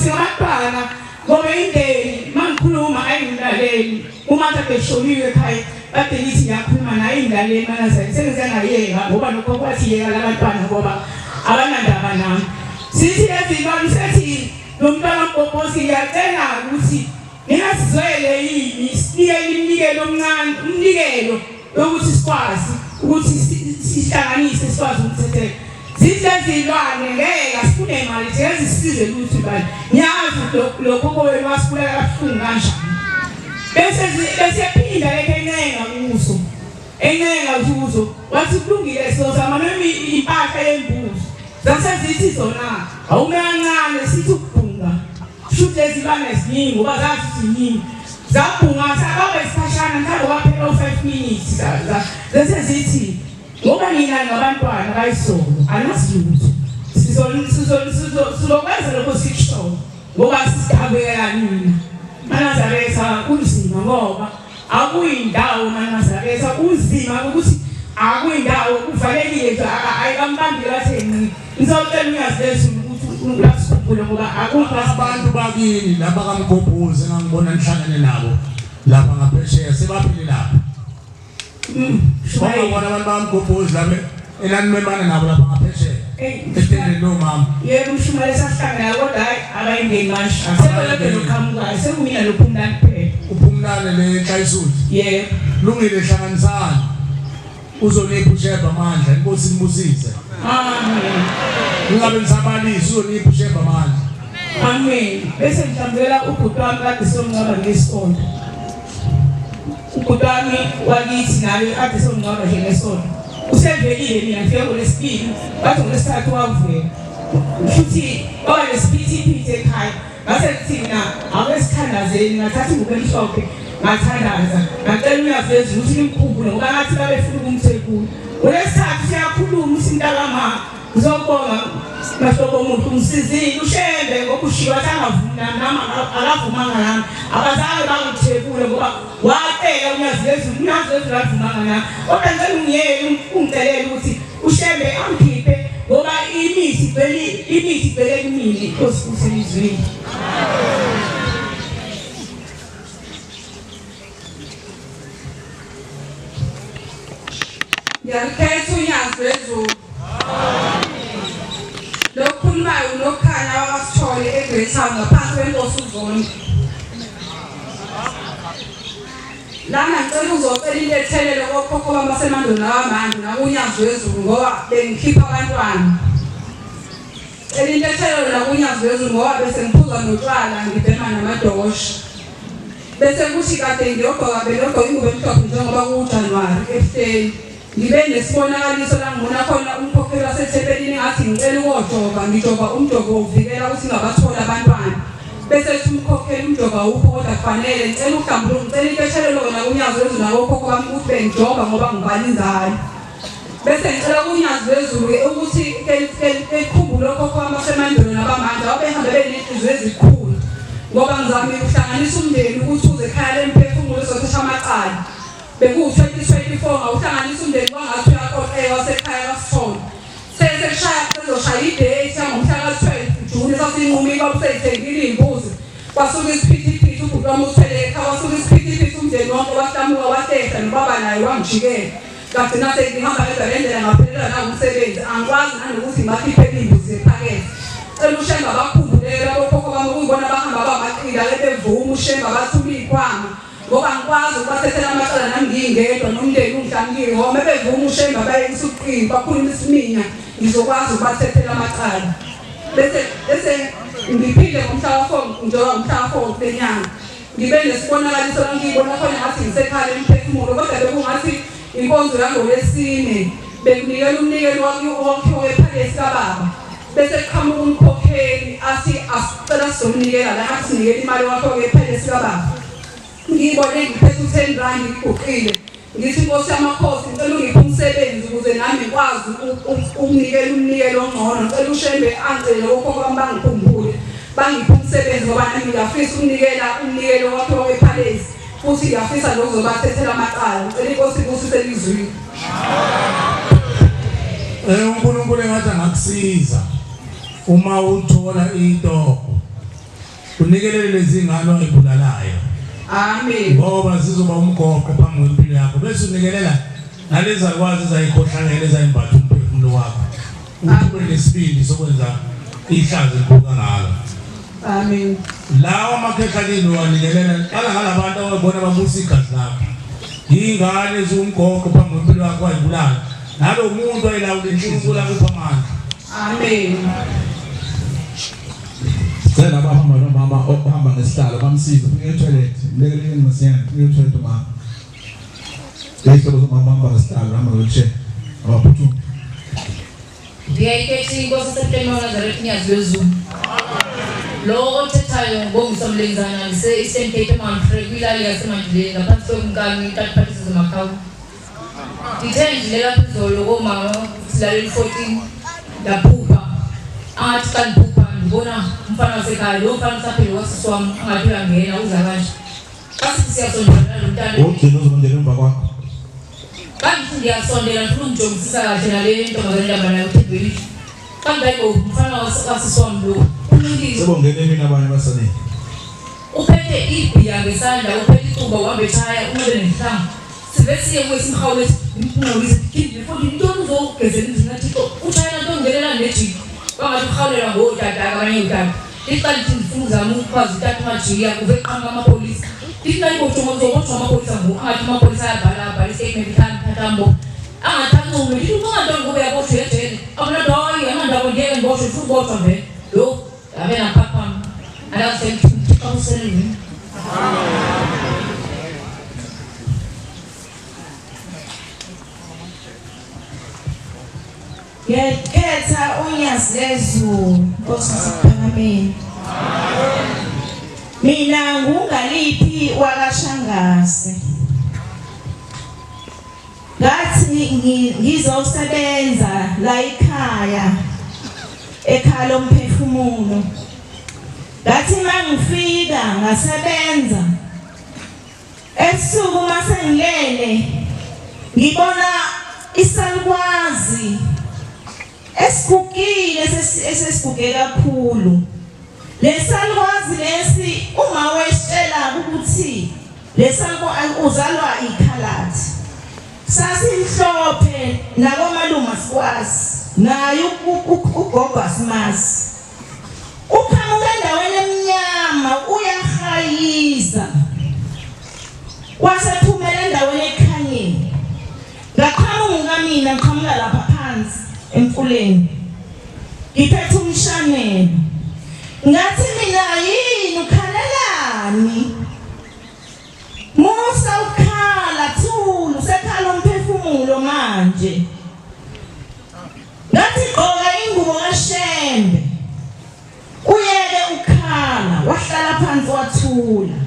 S11: singabantwana ngoba indeni mangikhuluma ayingilaleli uma besholiwe ekhaya kade ngithi ngiyakhuluma naye ingilaleli Malazaretha sengize ngayeka ngoba lokho kwathi yeka labantwana ngoba abanandaba nami. Sithi lezilwane sethi lo mntwana kaMgobhozi ngiyacela ukuthi ningasizwele yini sinikele omncane umnikelo ukuthi sikwazi ukuthi sihlanganise sikwazi ukuthethe. Zithi lezilwane ngeke asifune imali thezi sisize lutho bani nyazi lokho wenu wasifulela kabuhlungu kanjani. Bese phinda encenga kuso kuzo wathi kulungile sizozama noma impahla yembuzi zasezithi zona awumencane sithi ukubhunga shuthi lezilwane eziningi ngoba zathi ziningi zabhunga sababe isikhashana mhlawumbe kwaphela 5 minutes zasezithi ngoba nina ngabantwana bayisolo anasizuthu sizokwenza lokho sikusho ngoba sisabekela nina. Malazaretha kunzima ngoba akuyindawo Malazaretha kunzima ukuthi akuyindawo kuvalekile nje ayikambambi katheni ngizocela uyazi ukuthi uyasikhumbula ngoba akukho
S10: abantu bakini lapha kaMgobhozi ngangibona nihlangane nabo lapha ngaphesheya sebaphile lapha. Ngibona abantu baMgobhozi lapha enanimemana nabo lapha ngaphesheya. etende no mama
S11: yebo umshuma lesahlangana kodwa hayi abayingeni manje asekoleke loqhamukayo sekumina lophumlani kuphela
S10: uphumlane le Nhlayisuthi
S11: yebo
S10: lungile hlanganisana uzonipha usheba amandla inkosi imubusise
S11: amen
S10: ungabe nisabalisa uzonipha usheba amandla
S11: amen bese ngihambela ubhuti wami kade somncaba ngesonto ubhuti wami wakithi naye kade somncaba nje ngesonto usevelile mina ngifike ngolesibili bathi ngolesithathu wavuka futhi owalesiphithi ekhaya base kuthina awesithandazeni ngathatha ingubo emhlophe ngathandaza ngacela uyaveza ukuthi nimkhumbule ngoba ngathi babefuna ukumthekula ngolesithathu siyakhuluma usintalama ngizobonga mahlobo omuntu umsizile ushembe ngoba ushiwa angavuna nama akavumanga nami abazali bangithekule ngoba waqela unyazezulu lavumanga nami kodwa ngicela ungiyeke ungicelele ukuthi ushembe angikhiphe ngoba imithi ibheke kumina inkosi kuselizweni
S12: ngiyakhetha unyazezulu lokhulumayo unokhanya wakasithole eGreytown ngaphansi kwenkosi uZondi lana ngicela uzocela ilethelelo kokhokho bamasemandulo nawamanje nakunyazezulu ngoba bengikhipha abantwana cela ilethelelo nakunyazezulu ngoba bese ngiphuza notshwala ngibhema namadokosha bese kuthi kade ngiyogqoka ingubo emhlophe njengoba kuJanuary eFteni ngibe nesibonakaliso la ngibona khona umkhokheli waseThempelini ngathi ngicela ukujova ngijova umjovo uvikela ukuthi ngabathola abantwana bese umkhokheli umjovo ukho kodwa kufanele ngicela uhlambuluko ngicela ilethelelo lona kunyazezulu nawo khokho bami ukuthi bengijova ngoba ngibala inzalo bese ngicela kunyazezulu ukuthi ekhumbule khokho bamasemandulo nabamanje ababehambe benenhliziyo ezikhulu ngoba ngizamile ukuhlanganisa umndeni ukuthi uze ekhaya lemphefumulo ezothatha amacala beku-2024 ngawuhlanganisa umndeni wangathi uyaqoqeka wasekhaya kasithole sezoshaya idate yangomhla ka-12 June sasinqumile babuseyithengile iy'mbuzi kwasuka isiphithiphithi ubhuti wami uthwele ekhaya kwasuka isiphithiphithi umndeni wonke wahlamuka wahlehla nobaba naye wangijikela ngagcina sengihamba ngezalendlela ngaphelela nangumsebenzi angikwazi nanokuthi ngibakhiphele iy'mbuzi ephakethe cela ushemba bakhumbulele abokhokho bami ukuyibona bahamba bamaqila bevuma ushemba bathula iy'khwama ngoba ngikwazi ukubathethela amacala nami ngiyingedwa nomndeni ungihlamukile ngoba bevuma ushemba bayekisa uqini bakhuluma isiminya ngizokwazi ukubathethela amacala bese ngiphile ngomhla ka-4 njengoba ngomhla ka-4 kulenyanga ngibe nesibonakaliso la ngiyibona khona ngathi ngisekhaya emphefumulo kodwa bekungathi inkonzo yangolesine bekunikela umnikelo wakhiwo ephakesi kababa bese kuqhamuka umkhokheli athi asicela sizomnikela la ngathi sinikela imali wakhiwo ephakesi kababa ngiyibone ngiphethe u10 rand ngiguqile ngithi inkosi yamakhosi ngicela ungiphe umsebenzi ukuze nami ngikwazi ukunikela umnikelo ongcono ngicela ushembe angcele kokhokho bami bangikhumbule bangiphe umsebenzi ngoba nami ngiyafisa ukunikela umnikelo wakho wephalesi futhi ngiyafisa nokuzobathethela amacala ngicela inkosi ibusise elizwini
S10: uNkulunkulu engathi angakusiza uma uthola into unikelele lezi ngane oyibulalayo
S12: amen
S10: ngoba zizoba umgoqo phambi kwempilo yakho bese unikelela nalezi akwazi ezayikhohlangela ezayimbatha umphefumulo wakho ukuthi ube nesibindi sokwenza ihlazo enkulu ngalo
S12: amen
S10: lawa amakhehlalini wanikelela qala ngalabantu ababona babusa igazi lakho ingane ezumgoqo phambi kwempilo yakho ayibulala nalo muntu ayilawula inhliziyo lakho phamandla
S12: amen
S13: Sela abahamba nomama ohamba ngesihlalo bamsiza ufike etoilet lekeleni masiyana ufike etoilet mama lesho mama hamba ngesihlalo hamba wheelchair abaphuthu
S14: ngiyayikhetha inkosi September Nazareth Nyazezulu lo othethayo ngomsomlenzana Eastern Cape Manfred kwilali yaseMandileni ngaphansi kwenkani tatiphathisa zamakhawu ngithe ngilela phezulu komama silaleli 14 ndaphupha athi kandiphupha ngibona umfana wasekhaya lo mfana usaphila wasisi wami angathi uyangena uza kanje basi siyasondela nomntana
S13: ugcina uzomndela emva kwakho
S14: kanti ngiyasondela ngifuna umjongisisa kahle nale ntombazane ndaba nayo uThembeli kanti hayi umfana wasisi wami lo umlindile
S13: sebongene mina abanye basaneni
S14: uphethe ibhiya ngesandla uphethe icuba uhamba ethaya umule nenhlanga sibe siye kwesimhawule impungulisi Kindi futhi into uzogezela izingathi ushayela into ngelela nethi bangathi ukhawulela ngotata abanye utata iqala ukuthi ngifuna uzama ukwazi utata majiya kuve qhamuka amapolisa ihlala ibothoma uzobotha amapolisa ngo angathi amapolisa ayabhala statement ithathambo angathatha umuntu ithi ungathi ngoba yabothwa ejele akunado hayi amandaba ngeke ngiboshwe futhi bothwa vele lo abena papa alazi ukuthi
S11: Ngekhetha uNyazilezu osiphakameni. Mina ngungaliphi wakashangase. Ngathi ngizosebenza la ekhaya lomphefumulo. Ngathi mangifika ngasebenza. Esuku mase ngilele ngibona isalukwazi esigugile esesiguge kakhulu. Lesalukwazi lesi uma weshela ukuthi lesalukwazi uzalwa ikhalathi. Sasimhlophe nakomaluma sikwazi nayo ugogo asimazi. Uqhamuka endaweni emnyama uyahayiza. Wasephumela endaweni ekhanyeni. Ngaqhamuka mina ngiqhamuka lapha phansi emfuleni. Ngiphethe umshanelo. Ngathi mina yini ukhalelani? Musa ukhala thulu sekhala umphefumulo manje. Ngathi gqoka ingubo kaShembe. Uyeke ukhala wahlala phansi wathula.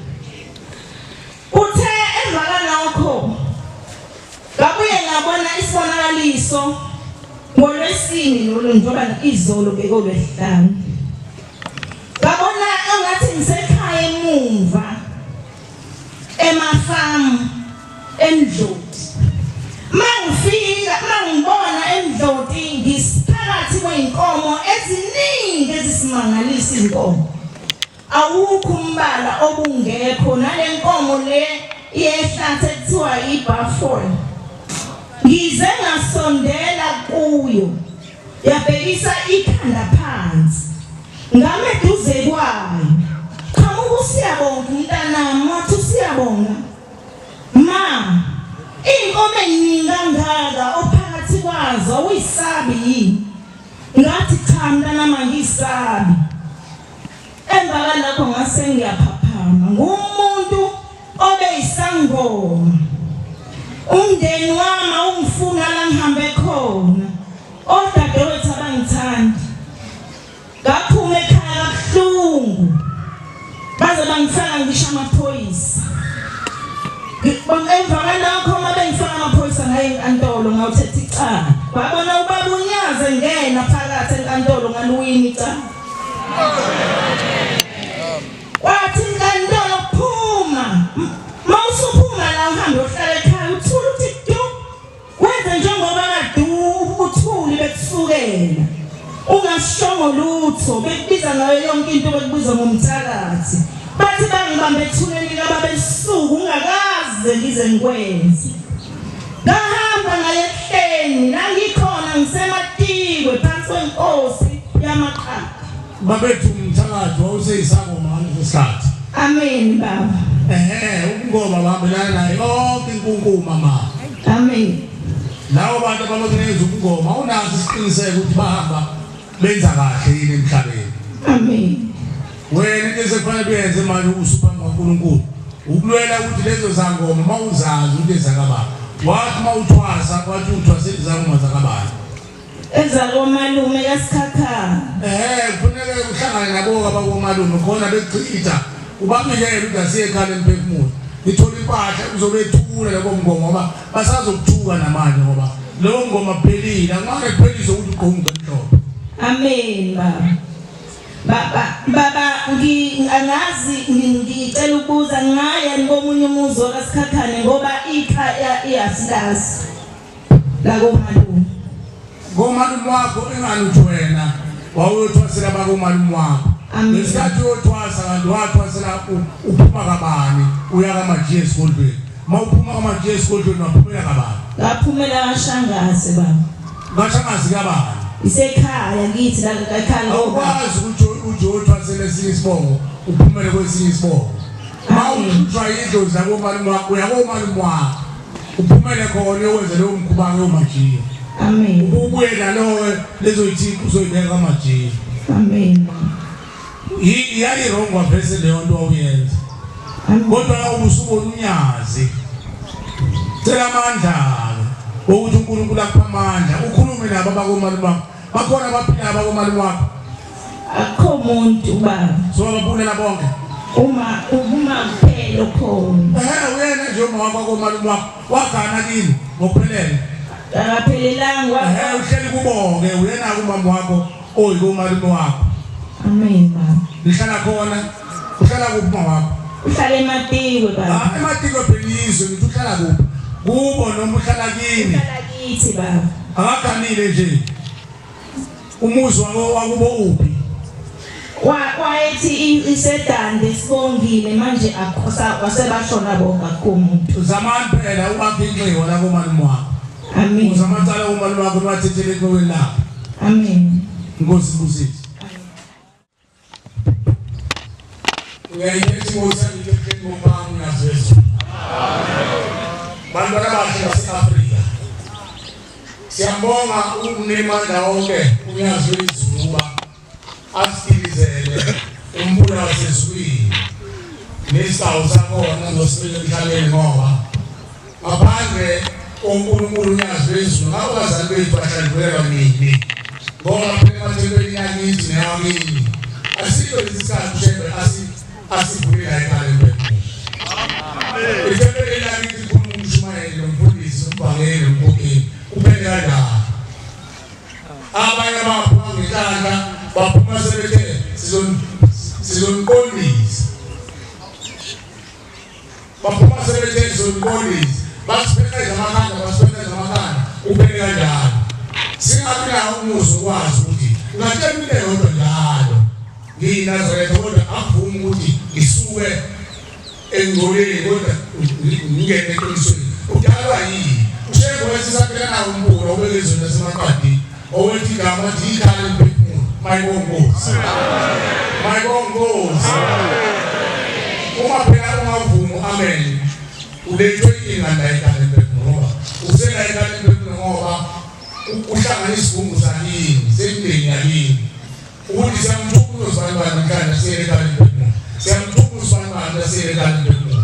S11: Uthe emva kalokho ngabuye ngabona isibonakaliso ngolwesini njengoba izolo bekolwesihlanu. Ngabona engathi ngisekhaya emuva emafamu eMdloti. Mangibona eMdloti ngisiphakathi kweinkomo eziningi ezisimangalisa inkomo. Awukho umbala obungekho nalenkomo le yehlathe kuthiwa iBuffalo. Ngize ngasondela kuyo yabhekisa ikhanda phansi. Ngameduze kwayo. Qamuka usiyabonga umntanami wathi usiyabonga. Ma, inkomo eningi kangaka ophakathi kwazo uyisabi yini? Ngathi cha mntanami angisabi. Emva kalokho ngase ngiyaphaphama ngumuntu obeyisangoma. Umndeni wami ungifuna la ngihambe khona. Odadewethu abangithanda. Ngaphuma ekhaya kabuhlungu. Baze bangifaka ngisho amaphoyisa. Emva kalokho mabengifaka amaphoyisa ngaye enkantolo ngawuthetha icala. Babona ubaba uNyaze ngena phakathi enkantolo ngaluwini icala. Wathi inkantolo phuma. Mawusuphuma la uhambe uhlala ekhaya uthula uthi du. Wenze njengoba kadu uthuli bekusukela. Ungashongo lutho bekubiza ngayo yonke into bekubiza ngomthakathi. Bathi bangibambe ethuleni laba besuku ungakaze ngize ngikwenze. Ngahamba ngaye ehleni nangikhona ngisematikwe phansi kwenkosi yamaqhaqa.
S10: Babethu umthakathi wawuseyisangoma ngesikhathi.
S11: Amen baba.
S10: Ukungoma bahambelana nayo yonke inkunkuma mama.
S11: Amen.
S10: Lawo bantu ababenza ukungoma unazo isiqiniseko ukuthi bahamba benza kahle yini emhlabeni.
S11: Amen.
S10: Wena into esekufanele uyenze manje usuphambi kaNkulunkulu ukulwela ukuthi lezo zangoma mawuzazi ukuthi ezakabani. Wathi mawuthwasa kwathi uthwase izangoma zakabani.
S11: Ezakomalume kaSikhakhana.
S10: Kufanele uhlangane nabo abakomalume khona bechitha ubamikele ukuthi asiye ekhaya emphefumulo. Ithola impahla uzobethula labo ngoma ngoba basazokuthuka namanje ngoba lo ngoma phelile angeke kuphelise ukuthi uqhunga emhlophe.
S11: Amen baba angazi ngicela ukuza ngaya ngomunye umuzi kaSikhakhane ngoba ikhaya iyasilazi la komalume.
S10: Ngomalume wakho engaluthi wena wawuyothwasela bakomalume wakho. Ngesikhathi uyothwasa kanti wathwasela uphuma kabani uya kamajiya esikolweni. Mawuphuma kamajiya esikolweni waphumela kabani.
S11: Ngaphumela kaShangazi baba.
S10: Ngashangazi kabani?
S11: Isekhaya ngithi la ekhaya
S10: awukwazi ukuthi uthwasele esinye isibongo uphumele kwesinye isibongo. Mawuthwa idlozi lakomalume wakho uyakomalume wakho uphumele khona uyenze leyo mkhuba yomajiya.
S11: Amen.
S10: Ubuye nalowe lezoyithi uzoyibeka amajiya.
S11: Amen.
S10: Iyayirongwa vese leyo nto awuyenza. Kodwa ubusubona unyazi. Cela amandla ukuthi uNkulunkulu akupha amandla ukhulume nabo abakomalume wakho. Bakhona abaphila abakomalume wakho.
S11: Akho umuntu baba.
S10: So babulela bonke.
S11: Uma kuphela khona.
S10: Uyena nje uma wakomalume wakho wagana kini ngokuphelele.
S11: Akaphelelanga.
S10: Uhleli kubonke uyena kumama wakho oyikomalume wakho.
S11: Amen baba.
S10: Nihlala khona uhlala kuphi mama wakho?
S11: Uhlala eMatiko baba.
S10: Ematiko phelizwe ngithi uhlala kuphi? Kubo noma uhlala kini?
S11: Uhlala kithi baba.
S10: Akaganile nje. Umuzi wakubo uphi?
S11: Wayethi isedande sibongile manje akhosa wasebashona bonke akumuntu.
S10: Zamani phela ubaphinqiwe la komalume wakho.
S11: Amen.
S10: Uzamatsala komalume wakho bathethele eqweni lapho.
S11: Amen.
S10: Inkosi Busisi. Ngiyayithi ngothanda into ngomama ngazizwe. Bantwana bahle baseAfrika. Siyambonga uNemandla wonke uyazi izuluba asikilizele umbula wasezulwini. Nesihawu sakhona nosibele emhlabeni ngoba ngaphandle uNkulunkulu uyazi izulu ngabazali bethu bahlangulela nini. Ngoba phela mathebeni yakithi neyamini. Asikho lesikhathi shebe asivulela ekhaya empembu. Amen. Ithebeni yakithi kuMshumayeli nomfundisi umbangeli umkhokheli uphele kanjani. Abanye abaphuma ngenhlanhla baphuma sebethe sizonqondisa. Baphuma sebethe sizonqondisa. Basiphethe amakhanda uphele kanjani. Singabi nawo umuzi ukwazi ukuthi ungatshela into eyodwa njalo. Nginazaretha kodwa akuvumi ukuthi ngisuke engcoleni kodwa ngingene eqinisweni. Udalwa yini? Ushego wesisakela nawo umbulo obekezwe nasemaqadi. Owethi igama lithi ikhala emphefumulo. Mayibongozi. Mayibongozi. Uma phela ungavumi amen. Ulethwe inkinga la ikhala emphefumulo. Usela ikhala emphefumulo ngoba uhlangana isigungu sakini semndeni yakini. Ukuthi siyamthukuza usibani mkhanda siyekhala emphefumulo. Siyamthukuza usibani siyekhala emphefumulo.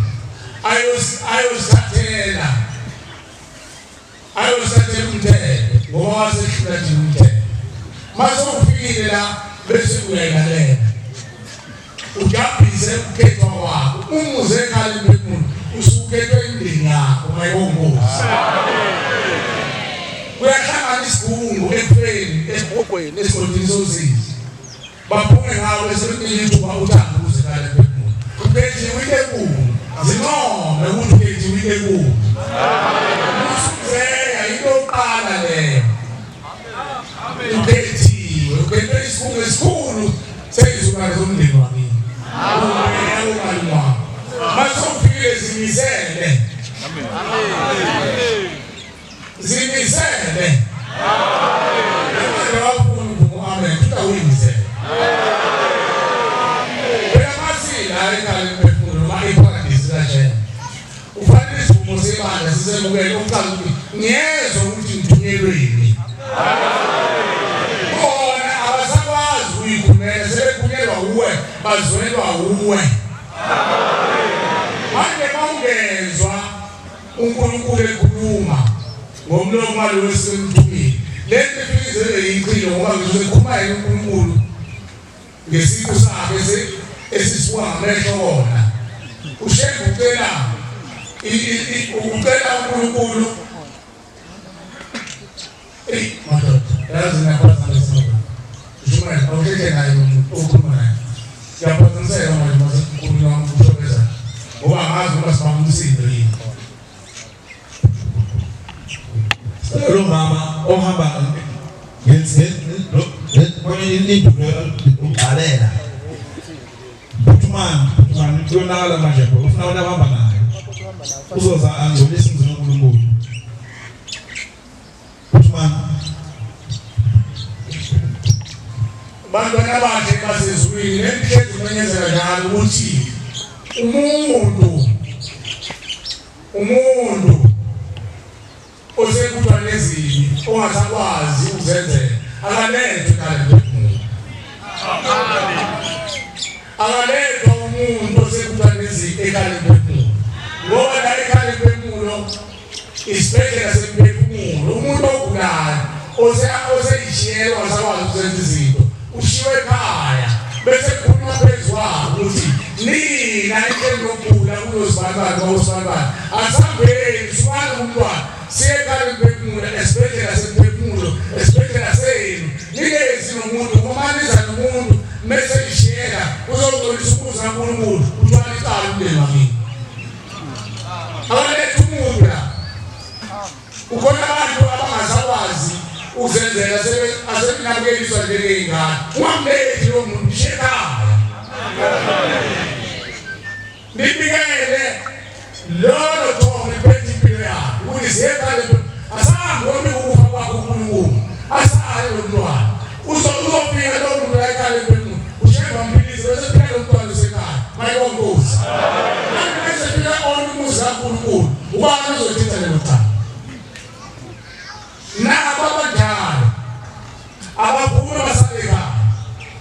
S10: Ayosathe umthetho ngoba wasehlula nje umthetho. Mase ufikile la bese uyayilalela. Ujabulise ukhetho wakho. Umuze ekhaya emphefumulo usukethwe indeni yakho mayibongozi. Kuyahlangana isigungu ekufeni esibhokweni esigodini sosizi. Baphume ngawo esebenzile ithuba uthanda ukuzekhaya emphefumulo. Uphethe wike kubo. Zinome ukuthi uphethe wike kubo. Usuzeya into yokuqala leyo. Uphethiwe ukhethe isigungu esikhulu seyizukane zomndeni wakini. Uwena umalume wakho. Mase ufikile zimisele. Zimisele. Amen. Tutawinze. Beyamazila ekhaya emphefumulo noma iparadise kaJesu. Ufanele isivumo sebandla sisemukele uqala ukuthi ngiyezwa ukuthi ngithunyelweni. Bona abasakwazi ukuyikhulumela sebekhunyelwa uwe bazwelwa uwe. Manje mawungezwa uNkulunkulu ekhuluma ngomlomo walo wesemthumile. Lento ifike yiqilo ngoba ngizokhuluma yena uNkulunkulu ngesipho sakhe esisiwa ngamehlo wona. Ushenge ucela uNkulunkulu. Madoda, yazi ngiyaphaza ngesimanga. Shumaye, awuthethe naye ukhuluma naye. Ngiyaphazamiseka manje mase ukhuluma ukushobeza. Ngoba ngazi ngoba sibamsinde yini.
S13: Lo mama ohamba uqalela Buthumani kuyonakala manje ufuna abantu abahamba naye uzoza angcolisa umzimba kaNkulunkulu
S10: bantwana bakhe basezulwini nemhlezi menyezela njalo ukuthi umuntu osekuthiwa nezibi ongasakwazi ukuzenzela akalethwe eKhaleni. Akalethwa umuntu osekuthiwa nezibi eKhaleni ngoba la eKhaleni isibhedlela semphefumulo umuntu ogulayo oseyishiyelwe wasakwazi ukuzenza izinto ushiwe ekhaya bese kukhulunywa phezu kwabo ukuthi nina entweni yokugula kulozibani kwawusibani asambeni sibani umntwana siye eKhaleni phefumulo esibhedlela semphefumulo esibhedlela senu ningezi nomuntu ngoba niza nomuntu mese ishiyela uzogcolisa ukuza kaNkulunkulu uthwala icala umndeni wakini. Abaletha umuntu la ukhona abantu abangasakwazi ukuzenzela asebenakeliswa njengey'ngane ungamlethi lo muntu shekhaya nibikele lolo thongo liphethe impilo yakhe ukuthi siyekhale asahambi wami ukufa kwakho uNkulunkulu asaye lo mntwana uzofika lo muntu la ekhale mpemulu ushemba mphilisi bese phela lo mntwana usekhaya mayibongozi bese phela ona umuzi kaNkulunkulu ubani uzothetha lelo thanga nabo abadala abaphuma basaleka.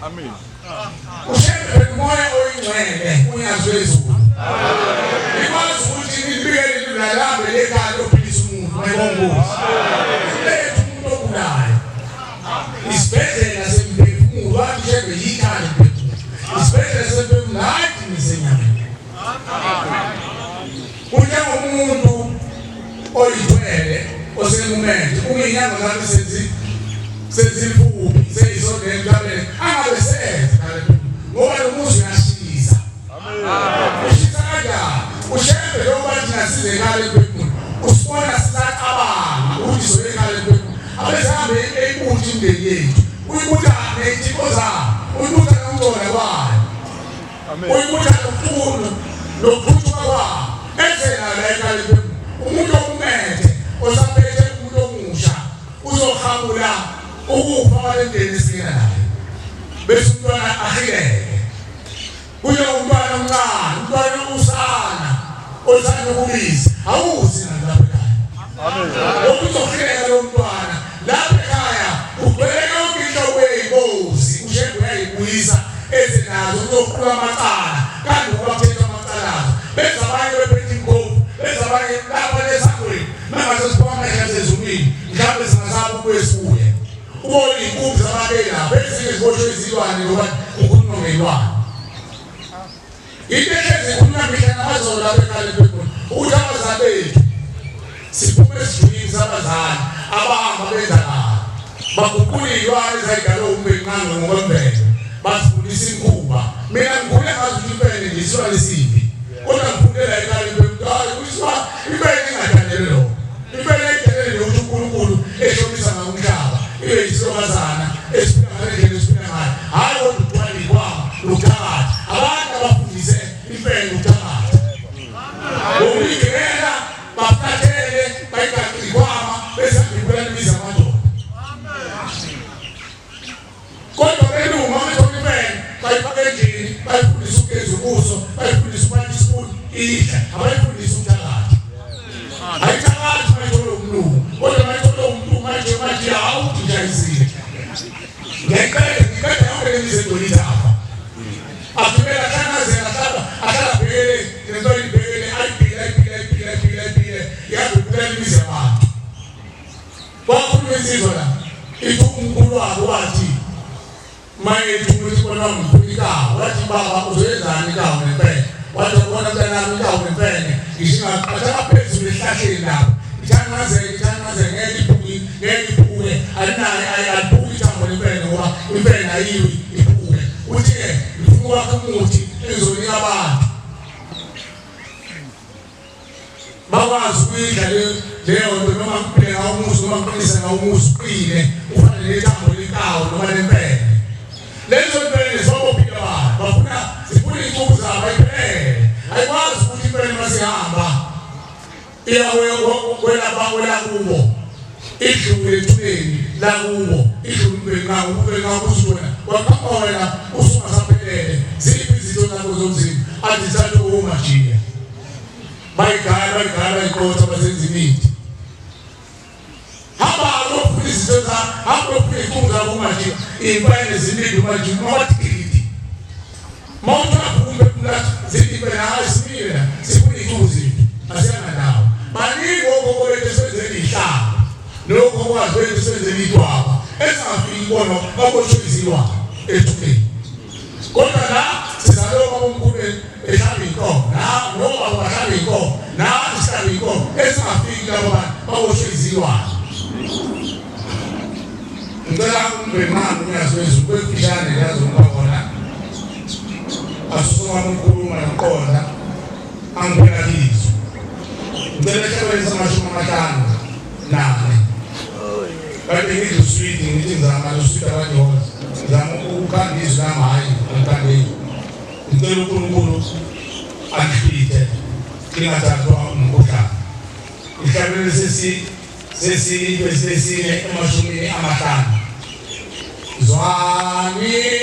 S10: Amen. Ushembe umoya oyingcwele unyazwe ezulu. Ikwazi ukuthi nibikele lulalame lekhaya lophilisa umuntu mayibongozi. Lethu umuntu ogulayo. Isibhedlela semphefumulo wathi shembe yikhaya emphefumulo. Isibhedlela semphefumulo hathi nisenyameni. Kunjengomuntu oyithwele osemumente uminyanga zakhe sezifuphi seyisondele kabele angabe senze ngoba lo muzi uyashisa. Ushisa kanjani ushembe lo bathi nasize ekhaya emphefumulo usibona sisacabanga ukuthi soye ekhaya emphefumulo abezihambe eyibuthi imindeni yethu uyibutha ney'thixo zabo uyibutha nongcola kwayo uyibutha nokuphuthuma kwabo enzenalo la ekhaya emphefumulo umuntu okumethe osaphethe umuntu omusha uzohamula ukufa kwalendeni esingena naye bese umntwana ahileke kuyo umntwana omncane umntwana usana osanda ukubiza awuzi nalapha ekhaya lokhu uzohileka lo mntwana lapha ekhaya ugcwele yonke into kwey'nkosi ushembe uyayibuyisa ezenazo uzoqhula amacala kanti ubaphethe amacalazo benza abanye bephethe inkofu benza abanye lapha lesangweni nangasesiphuma ezulwini mhlawumbe zingasaba ukwesibuye ubona iy'nkumbi zababeli lapha ezinye ziboshwe izilwane ngoba ukhulunywa ngelwane. Into ehlezi ikhulunywa mihla namazolo lapha ekhaya emphefumulo ukuthi abazali bethu siphume esijulini sabazali abahamba benza kabi baguqule iy'lwane ezayidalwe umbelinqango ngokwemvelo basifundisa imikhuba. Mina ngikhule ngazi ukuthi impene nje isilwane esiphi kodwa ngifundela ekhaya emphefumulo hayi ukuthi impene ingadanele lokho impela edelele ukuthi uNkulunkulu ehlomisa ngakumhlaba ibe yisilokazana esiphila ngalendlela esiphila ngayo hayi kodwa uthwali kwabo luthakathi abantu abafundise impela luthakathi ngokuyigela bafulathele bayigaqi kwama besambipela nibiza amadoda kodwa beluma bethola impela bayifake endlini bayifundisa ukugeza ubuso bayifundisa umantisipuni idla abayifundisa uthakathi ayithakathi mayithola umlungu kodwa mayithola umuntu manje awuthi njayisile ngekade yonke lemizengolile apha afimela kanazela ahlala bhekele lento libhekele ayibhile yabhekela imizi yabantu wakhuluma insizwa la ithi umkhulu wabo wathi mayethu ukuthi bona mphulikawo wathi baba uzoyenzani ikawo nempene wathi ubona mntanami ikawo nempene ngishingaphezulu ehlahleni lapho ithangaze ngeke iphuke aliphuki ithambo lempene ngoba impene ayiwi iphuke uthi-ke ngifuna ukwakha umuthi ezonika abantu bakwazi ukuyidla leyo nto noma ngiphile ngawo umuzi noma ngiqinise ngawo umuzi uqine ufane nethambo likawo noma lempene lezo mpene zobophile abantu zifuna iy'ncuku zabo ayiphelele ayikwazi ukuthi impene masihamba iyakwela kubo idlule ethuneni la kubo idlule ubelinqango ubelinqango uthi wena wakama wena usungasaphelele ziphi izinto zakho zomzimba azithathe umajiya bayigala ikota basenza imithi hamba lokhu izinto za hamba lokhu ikhunga kumajiya imfane zimidi umajiya mawatikiti mawutha kumbe kula ziphi na asimila sifuni ituzi asiyana nawo maningi okokobethe ihlaba lokho kwazi senze idwaba esingafiki bona baboshizilwa ethukeni kodwa la sizaloba omkhulu ehlaba inkomo na ngoba bahlaba inkomo na sihlaba inkomo esingafiki labo baboshizilwa ngicela umbenqani uyazwezwe kwefishane yazo ngibona asusoma umkhuluma yaqonda angibona kizo ngicela kwenza amashumi amahlanu nane kanti ngithi sweet ngithi ngizama usweet abanye ngizama ukukhangisa nami hayi ngikhandeni ngicela uNkulunkulu akhiphe kingathathwa umkhuhlane ihlabele sesine amashumi amahlanu zwanini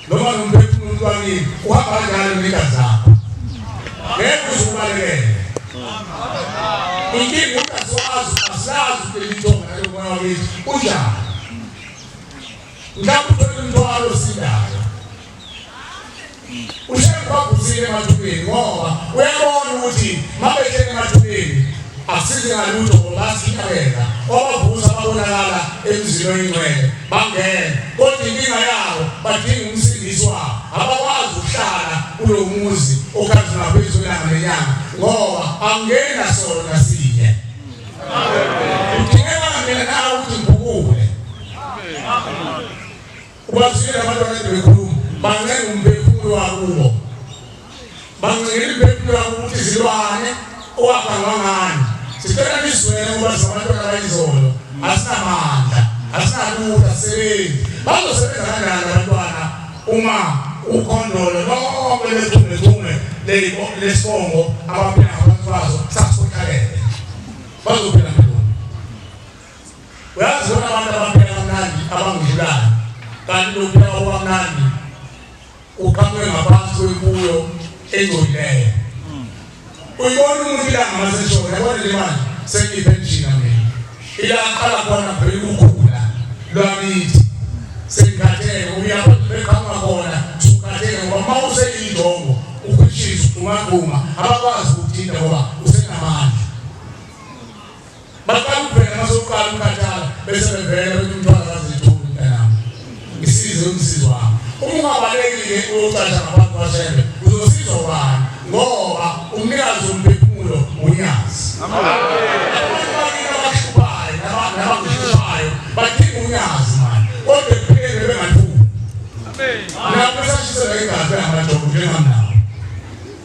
S10: noma nomphefumulo wakini uhamba kanjalo ngegazi lakho ngeke uzubalekele inkinga asazi ukuthi nalo moya wakithi unjani mhlawumbe uthole umthwalo osindayo ushebabuzile emathubeni ngoba uyabona ukuthi mabeshele emathubeni akusizi ngalutho basikabela obavuza babonakala emzini oyingcwele bangena kodwa inkinga yabo badinga umsindisi wabo abakwazi ukuhlala kulo muzi okazi ngaphezulu nenyanga ngoba angena sona sinye udingeka ngena nawe ukuthi ngibukule ubazile abantwana bekhuluma bancenga umphefumulo wakubo bancenga umphefumulo wabo ukuthi zilwane owakangangani sicela nizwele ngoba abantwana bayizolo asinamandla asinalutho asebenzi bazosebenza kanjani abantwana uma ukhondolo lonke lethume lesibongo abaphila ngabantu bazo sasokhalele bazophila ngalo uyazi bona abantu abaphila kamnandi abangudlulayo kanti lokuphila okwamnandi uqhamuke ngaphansi kwemfuyo engcolileyo uyibona umuntu ilanga maseshona yabona le mali sengiyipenshina mina ilaqala khona phela ukukhula lwakithi sengikhathele uyapha beqhamuka khona ukhathele ngoba uma useyindongo ukushisa umaqhuma abakwazi ukuthinta ngoba usenamandla baqala ukuvela masokuqala ukukhathala bese bevela bethi umntwana akazithuli mntanami ngisize umsizi wami uma ungabalekile ucasha ngabantu basembe uzosizwa ubani ngoba umnikazi womphefumulo unyazi nabakushuphayo badinga unyazi mani kodwa ekuphileni bengathuli nabo besashisela ingazi bengamadogo njengamnawo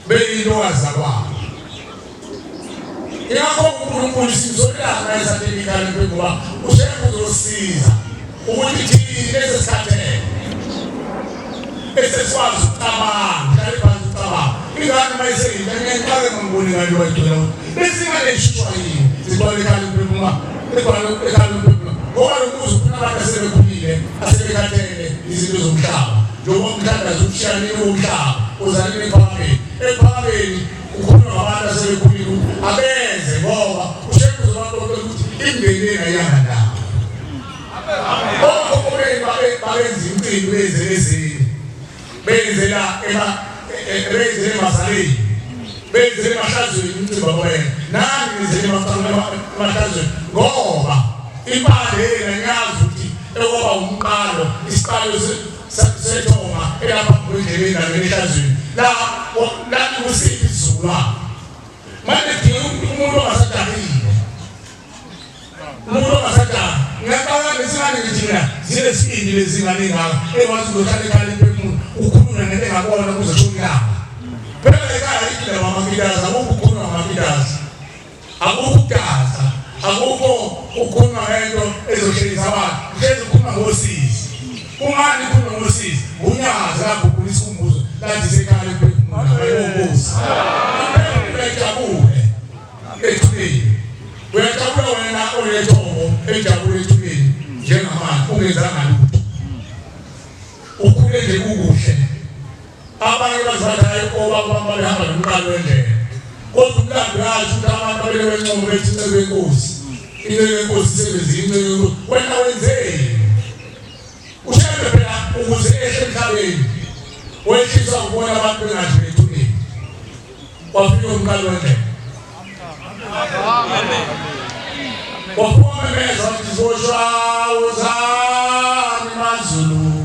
S10: beyintokazi zakwabo ingakho uNkulunkulu simzolana esatekikali ngoba ushaka uzosiza ukuthi thina lesikhathele esesikwazi ukucabanga hlale phansi ucabanga ingane mayiseyinto ngeke ngibone ngani wayithola besingaleshishwa yini sibalekala impela ekhala impela ngoba lokuze ufuna abantu asebekhulile asebekhathele izinto zomhlaba njengoba umthandazo ushiyane umhlaba uzalile ephakeni ukhuluma ngabantu asebekhulile abenze ngoba ushaka uzobantu ukuthi imndeni ayanga ndawo babenza impilo bezenezini benzela benzele emazaleni benzele emahlazweni umcimba wena nami ngizele emahlazweni ngoba impande ngiyazi ukuthi ekoba umqalo isiqalo sethonga elapha kwendleleni nasehlazweni la kusiphi isizukulwane manje umuntu ongasajahile umuntu ongasajahile ngiyaqala nesingane ngithina zilesibindi lezingane ngaka ekwazi ukuhlala ekhaya impefumulo ukhuluma ngento engakona kuze shonilanga phela ekhaya ikile mamakidazi akukho ukhuluma ngamakidazi akukho ukugaza akukho ukhuluma ngento ezohlelisa abantu hlezi ukhuluma ngosizi ungani ukhuluma ngosizi unyazi lapho kulisa umbuzo lathi sekhaya impefumulo ngayongozi uyajabule ethuleni uyajabula wena olethongo ejabule ethuleni njengamanje ungenzanga lutho ukhule nje kukuhle abanye bazathayo obaba behamba nomqalo wendlela kodwa umlando yazi ukuthi abantu abelencomo bethi incebe yenkosi incebe yenkosi isebenzile incebe yenkosi wena wenzeni ushebe phela ukuze ehle emhlabeni wehlisa ukubona abantu bengathi bethuleni wafika umqalo wendlela waphuma meza wathi zoshawuzani mazulu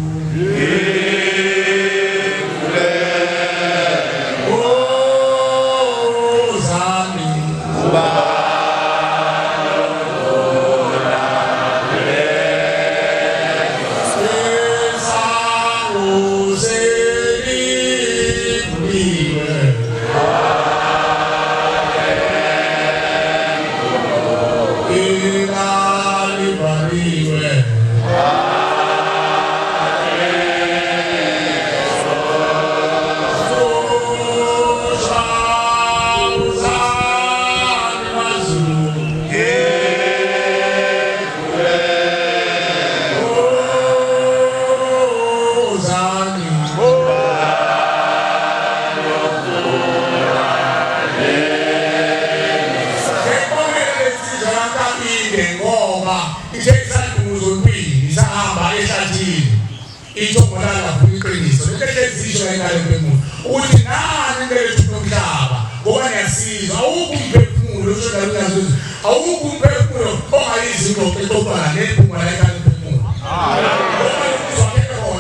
S10: ehlezisho ekhaya lemphefumulo ukuthi nani ngeke nomhlaba ngoba niyasiza awukho umphefumulo usho ngathi awukho umphefumulo ongayizi ingxoxo exoxana nephunga la ekhaya lemphefumulo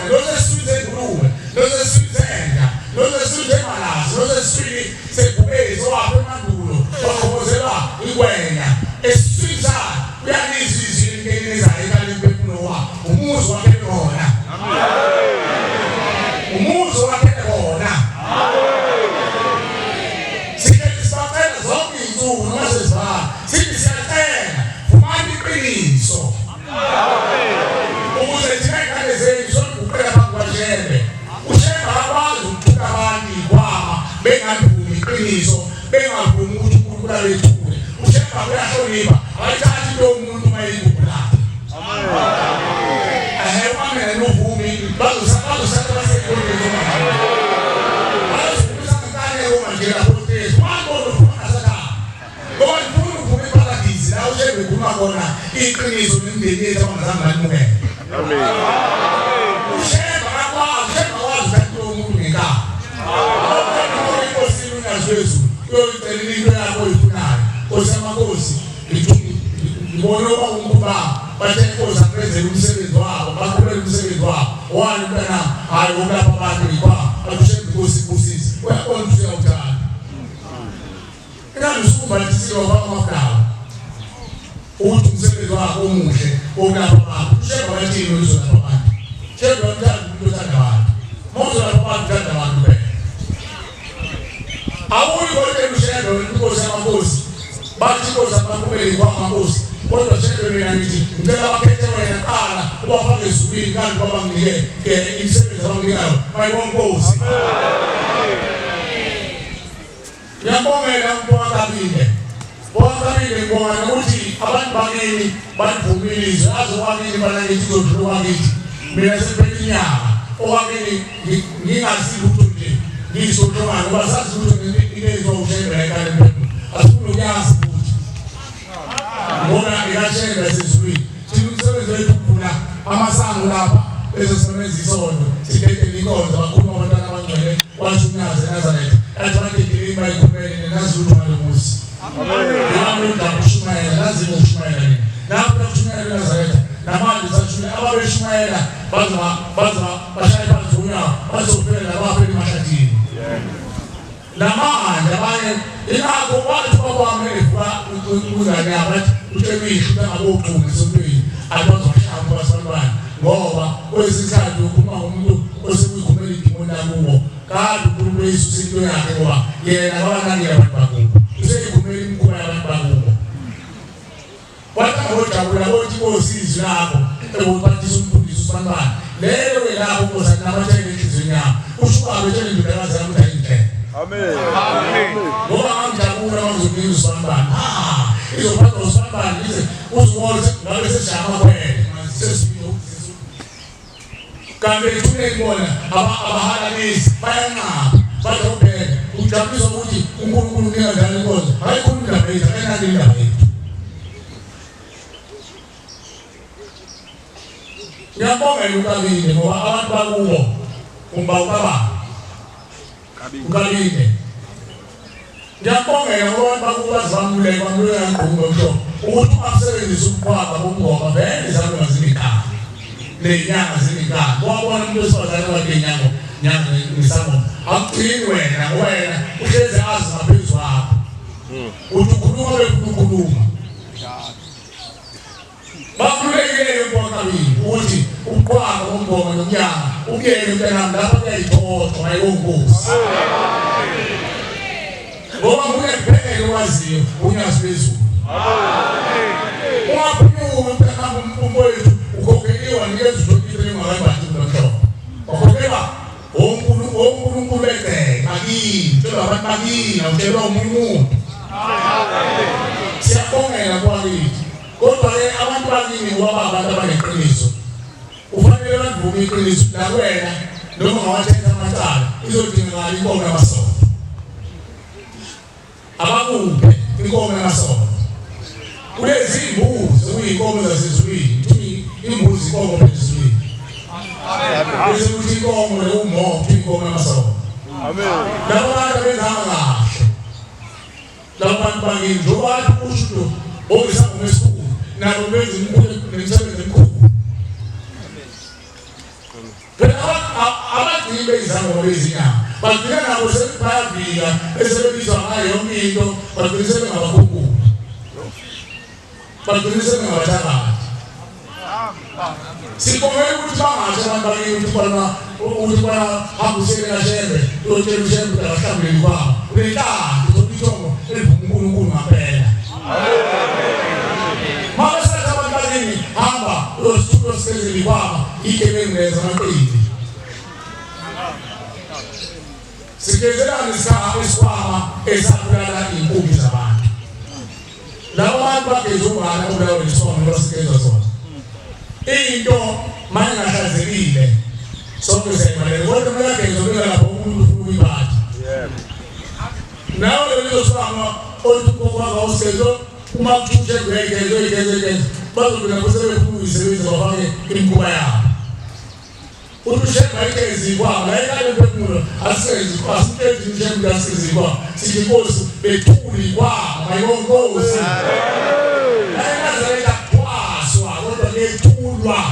S10: lose suze nguluwe lose suzenga lose suze malazi lose suze sebubezi waphe mandulo bakhozela ikwenya esisuza uyalizi izinto ngezayo ekhaya lemphefumulo wa umuzi wakhe khona umuzi wakhe khona sikesifakela zonke insuku noma sezibhala sithi siyacela fumani iqiniso ukuze thina ingane zethu sokuphela bakwaJembe uJembe akwazi ukuthuka abantu ikwama bengavumi iqiniso bengavumi ukuthi uNkulunkulu abethule uJembe uyahlonipha ayithathi lo muntu mayikubula ahewamela novumi bazosakala basekhondeni bazosakala ngomanje lapho manje ufuna ngoba ufuna ukuphuma eparadise la uJembe kuma khona iqiniso nemindeni yethu abangazange balimukele amen uJembe akwazi ukuthi umuntu ngekhala inkosi uNyazwezu uyoyicela into yakho oyifunayo osamakosi ngibona uba umkhuba bathe inkosi akwenzela umsebenzi wabo baqhubela umsebenzi wabo wani mntana hayi ukulapha abantu ikwa akushembe inkosi kusisi uyakona ukuthi uyawuthanda ingandisukumba lithisiwe wabamafulawa ukuthi umsebenzi wakho omuhle okulapha abantu ushembe abathini oluzolapha abantu shembe wamthanda umuntu othanda abantu mawuzolapha abantu uthanda abantu bena awuyi kodwa ushembe inkosi yamakhosi bathi inkosi abakumele kwamakhosi kodwa shembe mina ngithi ngicela bakhethe wena qala ubafake ezulwini kanti babanginike imisebenzi abanginikayo bayibonkosi ngiyabongela uNkulunkulu Wakabile ngibona ukuthi abantu bakini banivumilise azowakini banakithi zodluka kithi mina sepelinyaka owakini ngingazi ukuthi nje ngizohlongana ngoba sazi ukuthi ngizwe uJembe ekhaya lemphefumulo asifuna ukuyazi ukuthi ngoba ikashembe sezulwini thina umsebenzi wethu ukuvula amasango lapha ezosebenza isondo sibekele inkonzo bakhuluma abantwana abangcwele washunyazwe eNazaretha athi bathekile bayikhulumele neNazulu malomusi amen ndakushumayela lazima ushumayela nini lapho ushumayela eNazaretha namanje sashumayela ababeshumayela baza bashaya bazunya bazofela abafeli mashatini namanje abanye inako wathi babame evuka uzane abathi uThemihla ngaboqhume sompini abazoshamba basabantwana ngoba kwesikhathi ukuba umuntu osekuyikhumela idimoni lakubo kanti uNkulunkulu Yesu into yakhe ngoba yena abakanike abantu bakubo useyikhumela imikhuba yabantu bakubo wathi ngojabula bothi kosizwe lakho ebophathisa umfundisi usibantwana leyo lapho Nkosi nabathenge inhliziyo yabo usho abetshela indodakazi yami ukuthi ayinhle amen amen ngoba ngijabula mangizobika usibantwana izophatha usibantwana ize uzibone ngabe seshama kwena sesibilo kanti ithule ibona abahalanisi bayanqaba bazobheka ujabulisa ukuthi uNkulunkulu uyadlala inkonzo hayi khuluma indaba yethu ayinaki indaba yethu ngiyabonga uKabile ngoba abantu bakubo kumba ukaba uKabile ngiyabonga ngoba abantu bakubo bazamuleka kwamuleka ngqondo nto ukuthi ungasebenzisa ukuqhwaba bomgoba vele izalo ngazimikhaya lenyanga zimikhaya wabona umuntu osifazane wakenyanga nyanga ngisamo akuqini wena uhleze azi ngaphezulu wakho uthi ukhuluma bekukhuluma bakhulekile uKabile uthi uqhwaba bomgoba nomnyanga ukuyeke mntanami lapha kuyayithoxa ayonkosi ngoba kunephele waziyo unyazibezulu ungaphunyuka mntanami umfowethu ukhokheliwa nikeza uDokotela ungakabathi umntwana wakhokhela onkulunkulu ekeka kini tshela abantu bakini awutshela omunye umuntu siyabongela kwakithi kodwa ke abantu bakini ngoba abantu abaneqiniso ufanele bavume iqiniso nakwena noma ngawathetha amacala izodingakala inkomo yamasonto abakuphe inkomo yamasonto kulezi imbuzi okuyinkomo zasezulwini imbuzi inkomo ezulwini bese kuthi inkomo leUmo inkomo yamasonto.
S5: Amen.
S10: Labo bantu benzanga kahle. Labo bantu bangizo bathi usho oyisangoma esikhulu nabo benza imisebenzi emikhulu. Abagcini bezangoma bezinyanga bagcina nabo sebeyavika esebenziswa ngayo yonke into bagcina sebengabakhunkulu. Bagcina sebengabathakathi. Sibongela ukuthi bangasho abantu bakithi ukuthi bana hambusele kaShembe uyotshela uShembe akahlambuleli kwabo ulenhlanhla zokuthongo elivuma uNkulunkulu ngaphela. Mama sathi abantu bakini hamba uyosithulo sezeli kwabo igebengu leza amaqindi. Sigezelana isikhathi esikwama esabulala inkumbi zabantu. Labo bantu bagezungana ubulawa isono losigezwa sona. Into manje ngahlanzekile sonke siyayimela kodwa mekagezwa lapho umuntu ufuna ukuyiphatha. Nawe lezosama oyikhokha usezo uma kuthushe ngeke bazobona kusebefuna uyisebenza bafake imikhuba yabo. Ushemba igezi kwabo la ikale bekulo asisenzi kwasithenzi ushemba asisenzi kwabo sithi Nkosi bethuli kwabo mayonkosi. Ayikazaleka kwaswa kodwa bethulwa.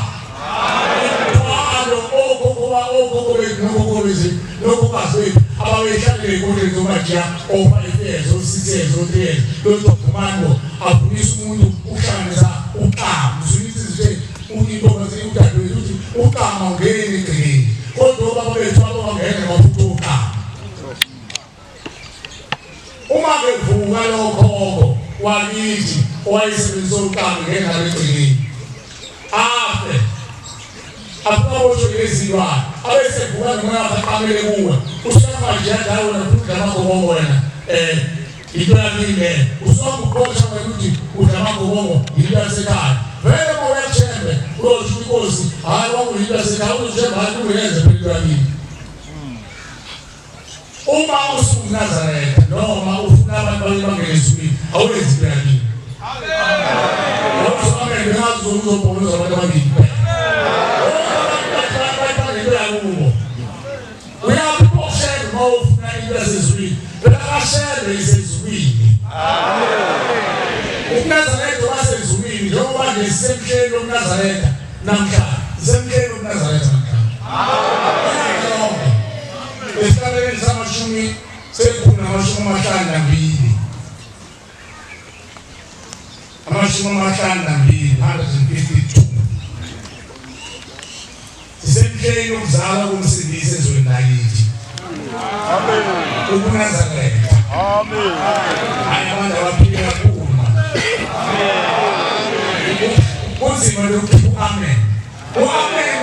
S10: Lokho bazwethu ababehlalele inkonzo zomajiya ofa efezo sithetho thezi lozophumano afundisa umuntu ukuhlanganisa uqama uzwisa nje uninto base udadewethu uthi uqama ungene egcekeni kodwa baba bethu abangene ngaphutuka uma bevuka lokho wakithi owayesebenzisa uqama ngene egcekeni afe Apabosho yezilwane abesevuka noma akamele kuwe ushamanje yadawo nafuthi amagobongo wena into yakini usongukhotsha ukuthi udlamagobongo into yasekhaya vele mawuyachembe uyosho Inkosi hayi wakuyinto yasekhaya uzoshemba hayi uyenze into yakini. Uma usuNazaretha noma ufuna abantu bangene ezweni awenzi into yakini. Amen. Amen ngazozobona abantu abangini. Uyaphosela mawufuna into ezizwini bekashele izizwini. Amen. UNazaretha wasezwini njengoba ngesemhlelo uNazaretha namhlanje semhlelo uNazaretha namhlanje. Amen. Esikhathini samashumi sekhulu namashumi 52 amashumi 52 152 Semhlelo ukuzala kumsindise ezweni lakithi. Amen. UNazaretha. Amen. Hayi abantu abaphila kakhulu. Amen. Kunzima lokhu amen. Amen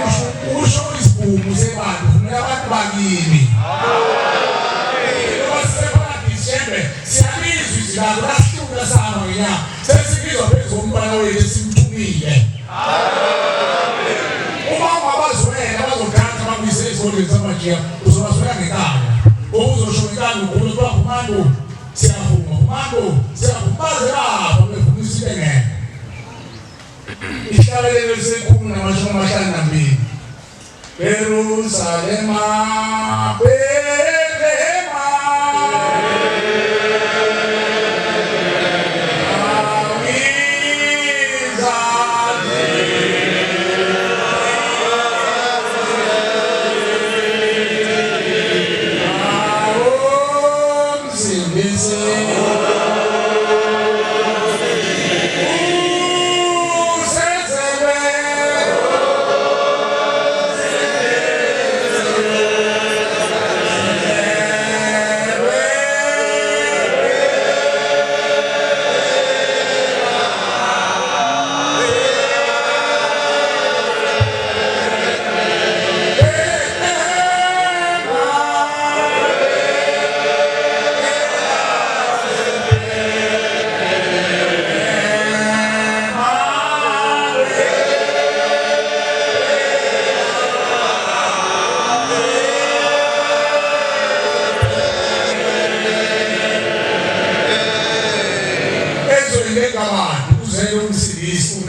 S10: usho isibumu sebantu funeka abantu bakini. Amen. Wasepharadisebe siyabizwa izilalo lasihluka sana ngenyanga. Sesibizwa phezulu umntwana wethu esimthumile. Amen. Zamajiya uzobaswela ngekhaya uzosho inkani ukuthi bakhumando siyavuma khumando siyavumbaze lapha befundisa ingene ihlalele sekhulu namashumi 52 Jerusalema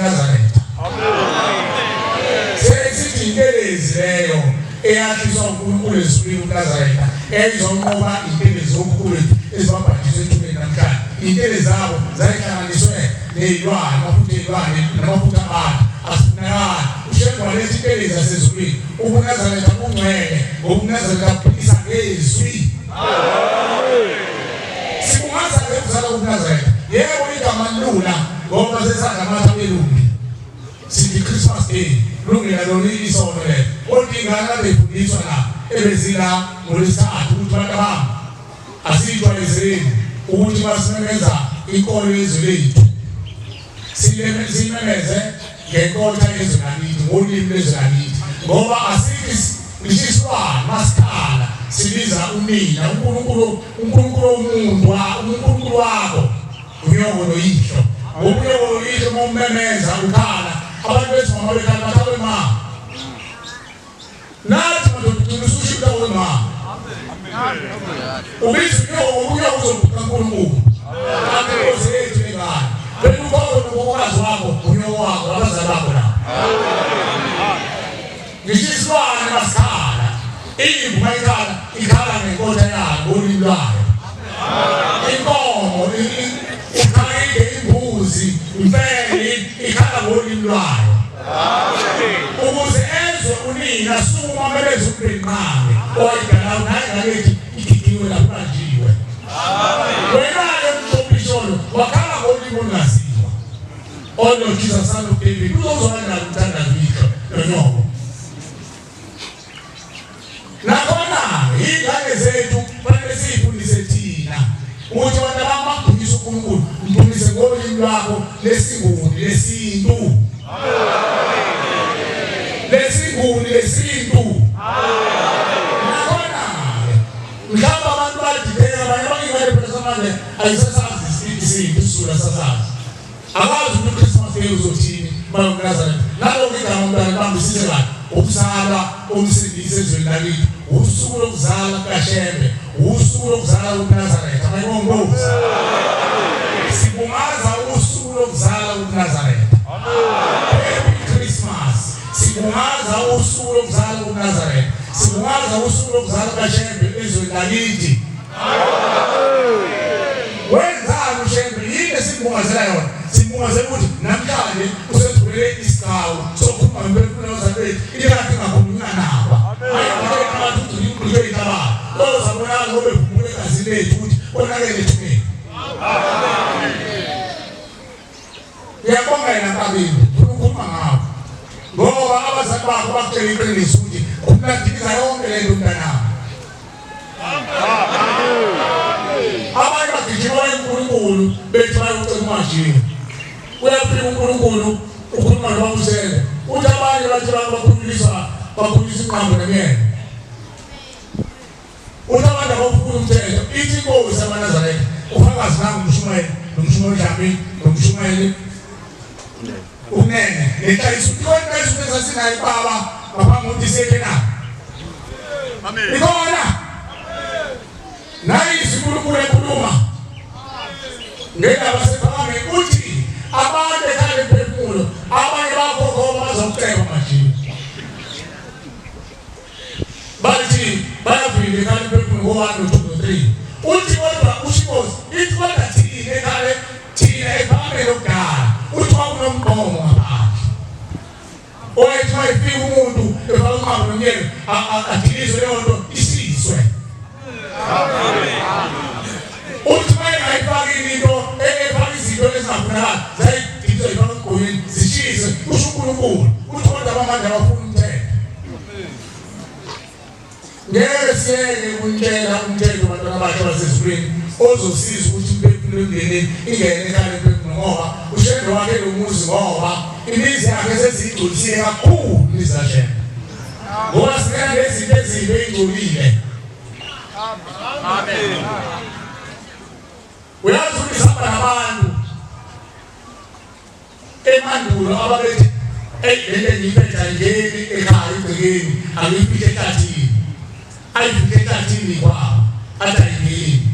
S10: uNazaretha. Amen. Sesithi intelezi leyo eyakhiswa uNkulunkulu ezulwini uNazareta ezonqoba impilo zokukhuleka ezibabhajiswe ethubeni namhlanje impilo zabo zayihlanganiswe nezilwane amafutha ezilwane namafutha abantu asifunakala ushengwa lezi impilo zasezulwini uNazareta ungcwele ngokuNazareta kuphilisa ngezwi sikungaza ngezala uNazareta yebo igama lula ngoba sesandla matha belungu sithi Christmas Day lungela lona isono le odingana befundiswa la ebezila ngolesithathu ukuthi abantu bami asijwayezeni ukuthi basimemeza inkolo yezwe lethu simemeze ngenkolo yezwe lakithi ngolimi lwezwe lakithi ngoba asithi lishiswana masikhala sibiza unina uNkulunkulu uNkulunkulu wakho uyoko noyihlo uyoko noyihlo momemeza ukhala abantu bethu mabekhala bathawe ma nathi madoda usushila wema ubizi uyoko uzobuka uNkulunkulu akuze ethu engane benu konke ngokwazi wakho uyoko wakho abazali bakho la ngishiswana masikhala imvu mayikhala ikhala ngenkolo yakho ngolimi lwayo inkomo ikhala imbuzi imfene ikhala ngolimi lwayo ukuze ezwe unina suma mebeze ukubhenqame oyidala nayingalethi igigiwe lapha njiwe wena-ke mhlobisholo wakhala ngolimi olungaziwa Lord Jesus son of David uzozwana ukuthandaza uyihlo nonyoko nakhona ingane zethu fanele siyifundise thina ukuthi abantu abamagqinisa uNkulunkulu mfundise ngolimi lwakho lesinguni lesintu lesintu nakhona mhlawumbe abantu badideka abanye abangingale phela samanje ayisasazi isintu isisula sasazi akazi ukuthi Christmas Day uzothini bayoNazareth nalokho igama umntwana bambisise kahle ukuzalwa komsindisi ezweni lakithi usuku lokuzalwa kaShembe usuku lokuzalwa uNazareth amayongozi sibungaza usuku lokuzalwa uNazareth happy Christmas sibungaza usuku lokuzalwa uNazareth sibungaza usuku lokuzalwa kaShembe ezweni lakithi wenzani uShembe yini sibungazela yona sibungazela ukuthi namhlanje usethulele isigcawu sokukhuluma ngempilo zakwethu ilakhe ngakhuluma nabo ayibona abantu ukuthi ikaba lo zabona ngobe vumbule kazi lethu ukuthi onakele thini yabonga yena kabili ukukhuluma ngabo ngoba abazali bakho bakutshela iqiniso ukuthi umlandisa yonke le nto mntanami abanye bagijima uNkulunkulu bethi bayocela uMajiwe uyafika uNkulunkulu ukhuluma nobabusele uthi abanye bathi bakhulisa iqambo nemyeni uthi abantu abafuna umthetho ithi inkosi yamaNazaretha ufakazi nangu umshumayeli nomshumayeli Dlamini nomshumayeli unene lehlayiso ikhona izinto ezasinayo baba ngaphambi ukuthi siyeke na amen ikhona nayi isikhulukhulu ekhuluma ngendaba sephakame uthi abantu ekhaya emphefumulo abanye bakho bazokuceba manje bathi bayavile ekhaya emphefumulo ngo-1 no-2 no-3 uthi kodwa uShikosi ithi kodwa thina ekhaya thina ephakame lokudala uthi kwakunomgqomo ngaphandle oyethi mayefika umuntu efaka uqambo nomyeni adilizwe leyo nto isizwe uthi mayengayifaki into efaka izinto ezingafunakali zayidilizwe ifaka emgqonyeni zishise usho uNkulunkulu uthi kodwa abamanje abafuna umthetho ngeke siyeke ukuntshela umthetho bantwana bakhe basezulwini ozosiza ukuthi imphefumulo emndenini ingene ekhaya emphefumulo ngoba uShembe wakhe lo muzi ngoba imizi yakhe sezigcolisile kakhulu imizi kaShembe ngoba singena ngezinto ezimbi ey'ngcolile amen uyazi ukuthi sihamba nabantu emandulo ababethi lento engiyiphethe ayingeni ekhaya egcekeni angiyiphihle ehlathini ayifike ehlathini kwabo athi ayingeni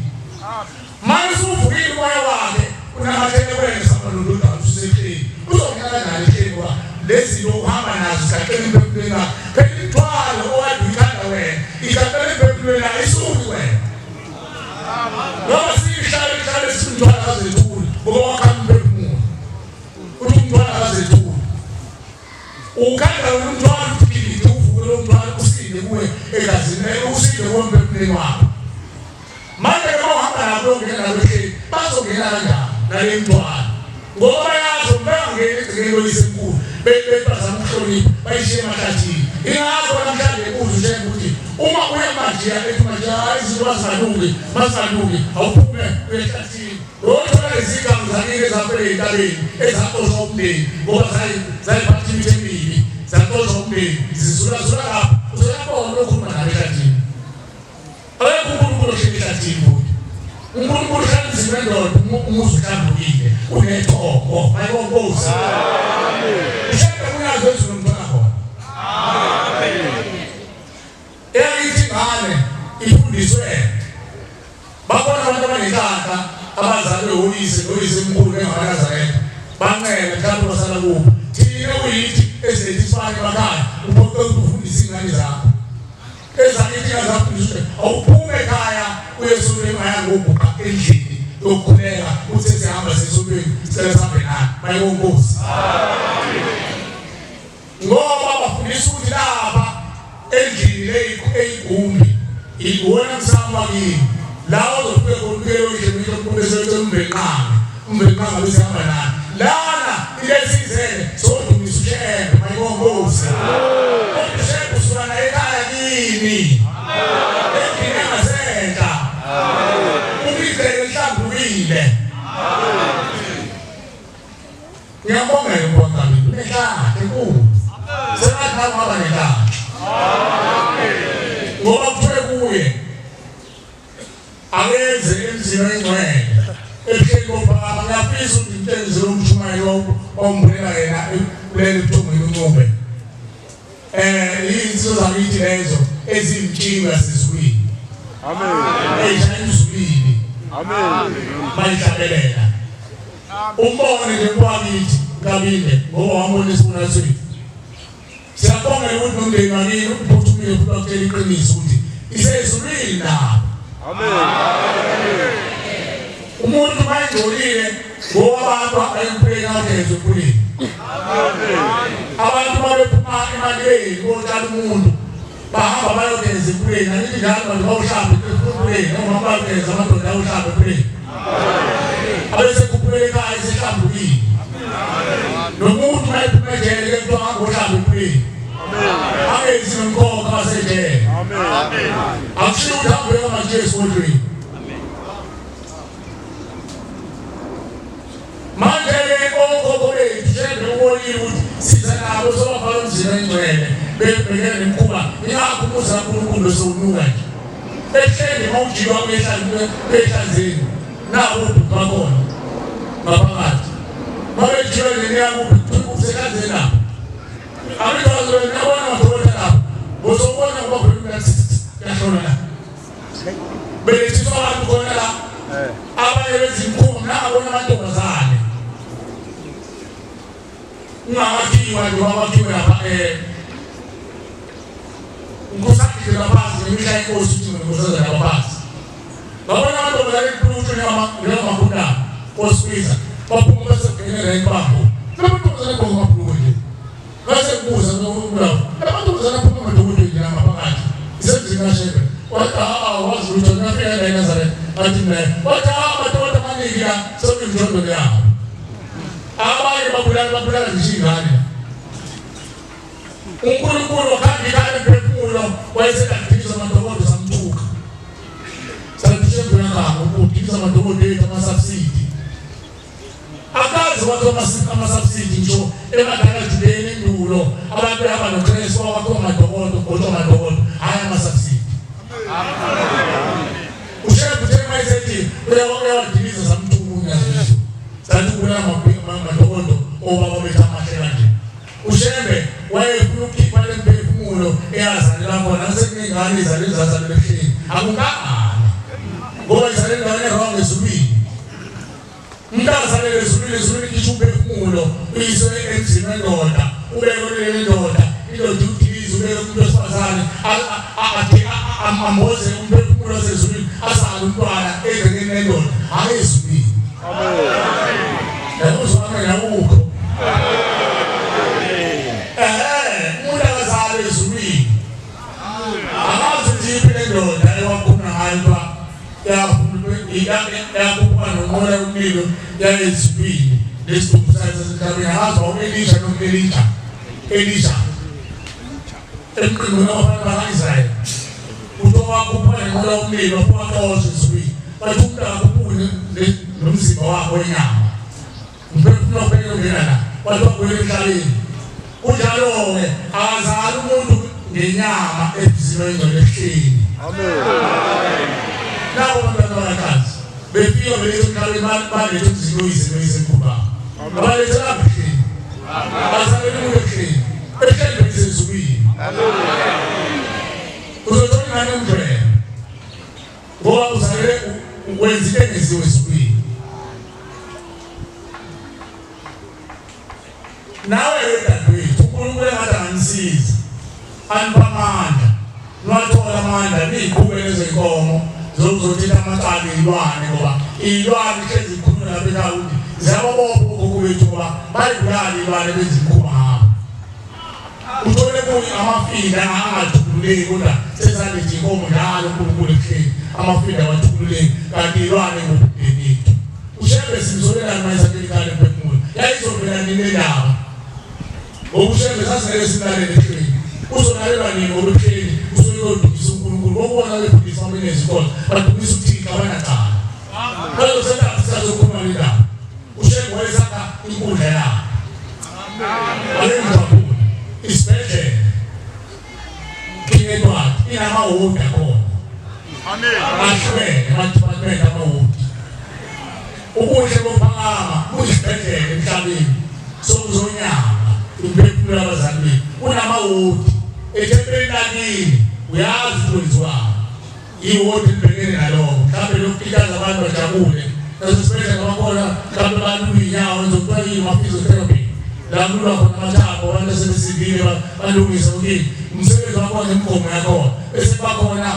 S10: manje usuvukile umoya wakhe unamathele wena samalundu ususehleni uzongena kanjani ehleni kwa lezi zinto uhamba nazo zigaqeni emphefumulweni wakhe phela ithwalo owayidwika ngoba sihlale simntwana akazethuli ngoba wakhamba umphefumulo uthi umntwana akazethuli ukhanda umntwana uphilile uvuke lo mntwana usinde kuwe egazini usinde komphefumulweni wakho manje bahamba nabo ngena nabehleli bazongena kanjani nale mntwana ngoba bayazi bangene egcekeni lesenkulu bezama ukuhlonipha bayishiye emahlathini ingakho namhlanje kuze nje ukuthi uma uya manje ethi manje izinto masalungi awuphume ehlathini lothola izigamu zakini ezaphela entabeni ezaqoza umndeni ngoba zayiphatha imithi emibi zaqoza umndeni zisula lapha uzolabona lokhuluma nabe ehlathini ayekho uNkulunkulu ehlathini uNkulunkulu uhlangizile ndoda umuzi uhlambulile unethongo bayonkosi ushaka uyazi wezulu mntwana eyithi ngane ifundiswe babona abantu abanenhlaka abazalwe uyise mkhulu eNazaretha banqele mhlawumbe basala kubo thina uyithi ezethi sifane emakhaya uphoqe ukufundisa ingane zakho ezakithi ngazafundiswe awuphume ekhaya uyesolweni mayangobuqa endlini yokukhuleka uthi sihamba sesolweni sicela sihambe naye bayonkosi ngoba bafundisa ukuthi lapha endlini eyigumbi iwona msamo wakini la uzofika konke uyishemile ukubesele umbenqanga bese hamba naye lana ilesizele sodumisa ushembe bayonkosi ushembe usuka naye ekhaya kini endlini engasenta umizele mhlambulile ngiyabonga ngibonga mina nehlala enkulu sengathi ngaba nehlala ngoba kuthwe kuye akenze emzini engcwele ebuhleni bobaba ngiyafisa ukuthi intenzelo umshumayelo ombulela yena kuleli buthungu incube izinto zakithi lezo ezimtshinga sesizwini eyishayizwini bayihlabelela umbone nje kwakithi kabile ngoba wambona esifunasweni siyabonga ukuthi nomndeni wakini uphuthumile futhi wakutshela iqiniso ukuthi isezulwini nabo umuntu mayingcolile ngoba abantu abayempuleni awugezwe empuleni abantu babephuma emalini kotshala umuntu bahamba bayogeza empuleni angithi njalo bantu bawuhlamba empuleni noma bayogeza amadoda awuhlamba empuleni abese kuphela ekhaya isihlambulile nomuntu mayephuma ejele kuthiwa angohlamba empuleni angezi nomkhokha basejele akushiwo ukuthi hambeka manje esikodlweni manje-ke okhokho bethu njenge ubonile ukuthi siza nabo sobafaka emzini engcwele bebhekene nemikhuba ingakho umuzi kaNkulunkulu sowunuka nje ehleli mawujika behlanzeni nabo ubhuku bakhona ngaphakathi mabejile neniyakusekanzeni lapho abikazweni abona amadoda lapho bozobona ngoba khona yahlona la belethiswa abantu khona la abanye bezimkhulu nabona amantombazane ungawakhiwa nje wawakhiwe lapha ngusakhiwe laphansi ngemihla yenkosi ukuthi ngosazana laphansi babona amantombazane enkulunkulu njengamafundana kosibiza baphuma basegenera impambo namantombazane kongamabhuluko nje base kubuza ngomlawo namantombazane aphuma amadokotela nje ngaphakathi isenzini kashebe wazi ukuthi ngafika la eNazaretha athi mina wathi amadoda amaningi la sokunjondolo yabo abanye babulala njingane uNkulunkulu wakhangela emphefumulo wayesekadisa amadokodo samthuka sadishe ngakho ukudisa amadokodo ama-subsidy akazi wathi ama-subsidy ngisho emadala judeni endulo abantu behamba noKristu wakho amadokodo kodwa amadokodo hhayi ama-subsidy ushebe uthema isethi uyawadiliza samthuka sathi kula amadokodo obaba bethu amahle kanje ushebe wayefuna ukukhipha le mphefumulo eyazalela khona nasekunengane izaleli zazalela ehleni akungangani ngoba izaleli ngane wrong ezulwini umntazalele ezulwini khitsha umphefumulo uyiswe emzini wendoda ubeke le ndoda indoda udilize ubeke umuntu wesifazane amboze umphefumulo osezulwini azale umntwana ezengeni yakuphana nomoya umlilo yayezibini lesibumsaza sikambe yazo uElisha noElisha emqingo labantu bakaIsrael utowa kuphana nomoya umlilo phakathi ezibini bathi umntaka uphune nomzimba wakho wenyama umphefumulo phela ngena la bathi wakwela emhlabeni kunjalo-ke akazali umuntu ngenyama ebhiziweni ngoleshini nabo bantwana bakazi befika belethe emhlabeni balethe umzimba oyizemkhulu abalethela ebuhleni bazalele umuntu ebuhleni behlezi ezulwini uzothola ingane umdlwele ngoba uzalele wenza into engeziwe ezulwini nawe wedadewethu uNkulunkulu engathi anganisiza anipha amandla niwathola amandla niy'qhubele zenkomo zokuzothetha amacala iy'lwane ngoba iy'lwane hlezi zikhulunywa lapha ekhaya ukuthi ziyababopha ogogo bethu ngoba bayibulala iy'lwane bezimkhuma ngabo uthole kuyo amafinda angathululeki kodwa sesalethi inkomo njalo uNkulunkulu ebuhleni amafinda awathululeki kanti iy'lwane ngobudeni ethu ushembe simzolelani mayesakeli kale mphefumulo yayizovela nini endaba ngokushembe sasingeke simlalele ehlweni uzonalelwa nini ngoba ehlweni usoyodumisa uNkulunkulu ngokubona befundisa amanye ezikole badumisa uThixo abanacala bazosenza sisazokhuluma le ndaba ushembe wayesakha inkundla yakhe alengizakhula isibhedlela King Edward inamawodi akhona ahlukene ama-department amawodi ubuhle bophakama buyisibhedlela emhlabeni sokuzonyanga imphefumulo yabazali bethu kunamawodi ethempelini lakini uyazi ukuthi kwenziwani iwodi libhekene nalokho mhlawumbe lokukitaza abantu bajabule nasesibhedlela bakhona mhlawumbe balula iy'nyawo ezokuthiwa yini ma-physiotherapy lamlulwa khona amathambo abantu asebesindile balungisa ukini umsebenzi wakhona imgomo yakhona bese bakhona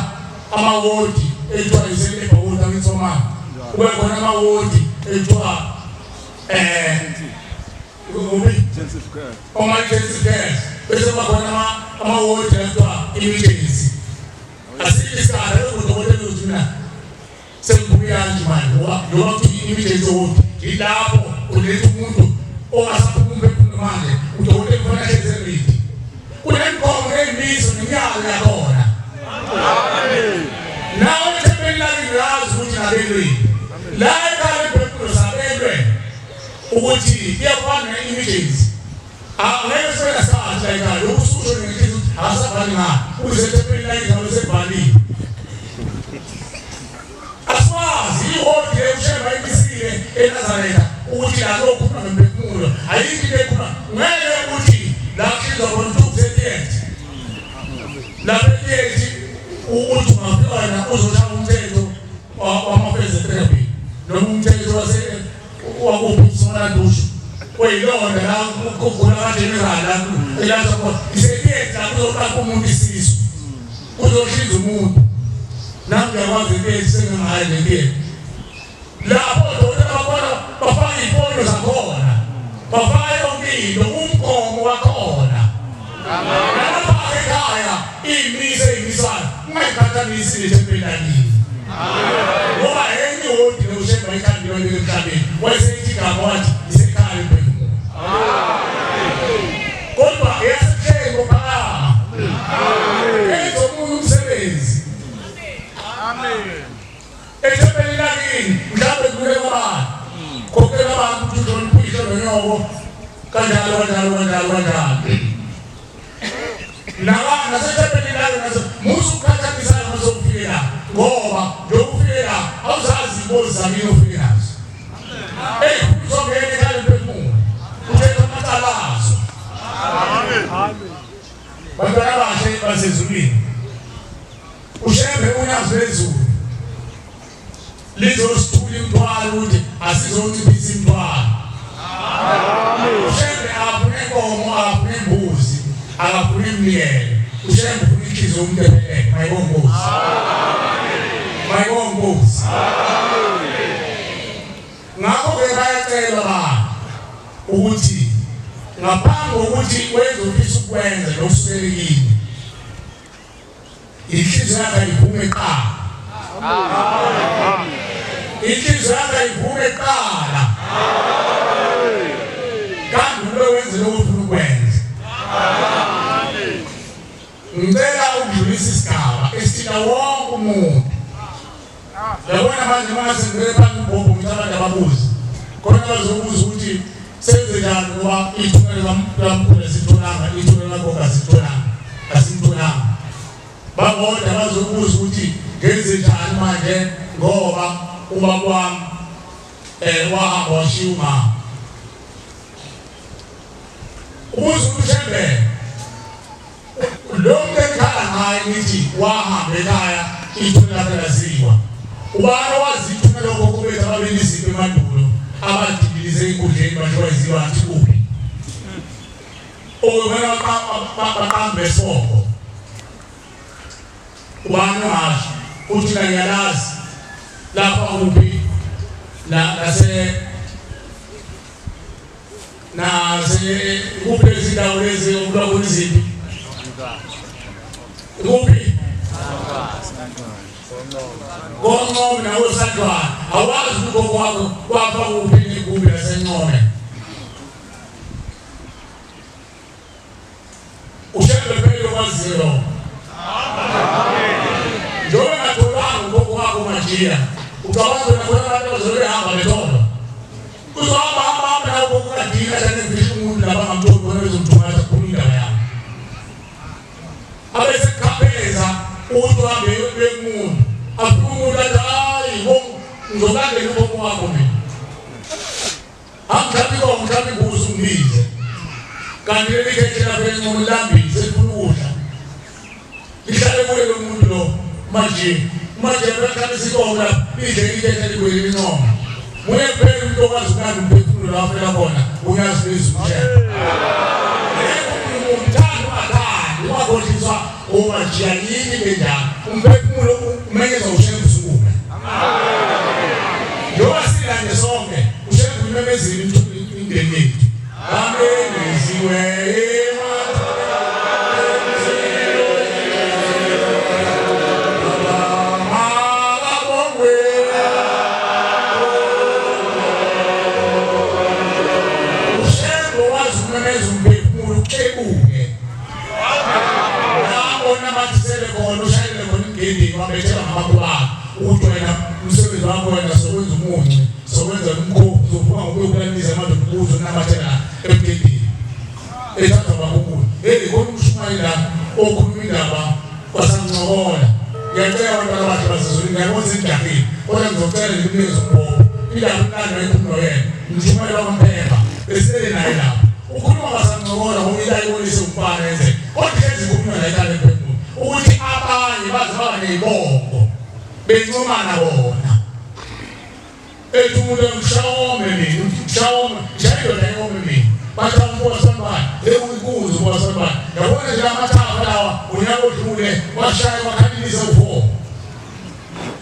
S10: amawodi ekuthiwa yi-Seleba wodi akitsomana kube khona amawodi ekuthiwa intensive care bese bakhona amawodi ekuthiwa emergency asithi isikhala udokotela uthi mina sengibuyanje manje ngoba kuthi i-emergency wodi yilapho uletha umuntu ongasaphuma umphefumulo manje udokotela kufanele ahlezi emidi kunenkomo nemiso nemiyalo yakhona nawe ethempelini lakini uyazi ukuthi nabelweni la ekhaya imphefumulo sabelwe ukuthi iyafana ne-emergency angeke sebengasathi la ekhaya lokhu ususho ngenhliziyo ukuthi akasabhali ngapha ukuze ethempelini lakini ngabe sebhalile aswazi ihodi ushemba imisile eNazaretha ukuthi lakho kukhona nomphefumulo ayikho into ekhona ngeke ukuthi la khizwa khona uThukuzetiyethi lapha ethi ukuthi ungafika uzoshaya umthetho wama-physiotherapy noma umthetho wakuphisona dusho oyilonda la kugula kajenerali la elasha khona isetiyethi la kuzoqapha umuntu isisu kuzohlinza umuntu nami ngiyakwazi into sengingahayi nentiyethu lapho odokotela bakhona bafaka iy'fonyo zakhona bafaka yonke into umgomo wakhona nalapha ekhaya iy'miso ey'misayo ungayikhathanisi nethempeli lakini ngoba enye ihodi neushemba ikhandiwe emhlabeni wayeseyithi igama wathi isekhaya emphefumulo kodwa eyasebuhleni bophakama enza omunye umsebenzi ethempelini lakini mhlawumbe kumele kwabani khokhela abantu ukuthi uzoliphuhla nonyoko kanjalo nasethempelini lakini musa ukukhathanisayo masokufike la ngoba njokufike la awuzazi iy'mbozi zamini ofike nazo uzongena ekhaya emphefumulo uthetha amacalazo bantwana bahle basezulwini ushembe unyazo lwezulu lizosithula imithwalo ukuthi asizonciphisa imithwalo ushembe akafuna inkomo akafuna imbuzi akafuna imiyelo ushembe ufuna inhliziyo yomuntu ebeleke mayibonge Nkosi ngakho-ke bayacelwa bani ukuthi ngaphambi kokuthi wenze ufisa ukwenza lokusukelekile inhliziyo yakho ayiphume eqala inhliziyo yakho ivume kuqala kanti lo wenze lo ufuna ukwenza. Ngicela ukudlulisa isigaba esithina wonke umuntu. Yabona manje mase ngibele phansi ubhombo ngithatha ababuzi. Khona bazobuza ukuthi senze njani ngoba ithumela lamkhulu sithonanga ithumela konke sithonanga asithonanga. Baboda bazobuza ukuthi ngenze njani manje ngoba uma kwami wahamba washiya ubuze ushembe lo muntu ekhala ngaye ngithi wahamba ekhaya ithuna laziwa ubani wazi ithuna lokho kubetha ababili izipho emandulo abadilize inkundleni manje waziwa athi kuphi obona baqambe soko ubani wazi uthi ngiyalazi lapha kuphi nase kuphi izindawo lezi okubona izipho kuphi konqobe nawo sadwana awazi ukukho kwakho kwapha kuphi igumbi laseNcome ushebe phela kwaziro njobe ngatholanga ukukho kwakho majiya ucabanza nakho abantu bazohamba bethola uzohamba nawo ukukadika kanefisha umuntu laba ngamthola bona bezomthumela kuninda yami abese kapeza umuntu ahambe bemuntu aphuma athi hayi ngizokandela ubomo wakho mina amthathi komthathi kuzo umbize kanti lekhethela phela ngomlambise efuna ukudla lihlale kuye lo muntu lo manje bakhamisa isikole idle ikhethela likweli noma muye phela umuntu okwazi ukanda umphefumulo la phela khona uyazi bezushe wakhohliswa omajiya yini benjani umphefumulo umengeza ushembuza ukuba njoba silanje sonke ushembuza umemezile indeni yethu ameneziwe wabethela ngamakuba utwena umsebenzi wakho wena sokwenza umunye sokwenza umkhopho sokuba ngokuyokulanisa manje ukuzo namathela ebhedini ethatha bakukulu khona umshumayela okhuluma indaba kwasancokola ngiyacela abantu abathi basizwe ngiyabona indabeni kodwa ngizocela ngikunikeze umbhobho indaba inkandla ekhulunywa yena umshumayela wamphepha besele naye lapho ukhuluma kwasancokola ngoba ilayibonise umfana enze kodwa ihlezi ikhulunywa la ekhaya ephezulu ukuthi abanye bazaba nebongo bencomana bona ethi umuntu ngishawome mina ngishawome njalo la yome mina bathambuka sonbani ekunkuzo kwa sonbani yabona nje amathafa lawa unyaka odlule washaya wakhalisa ufo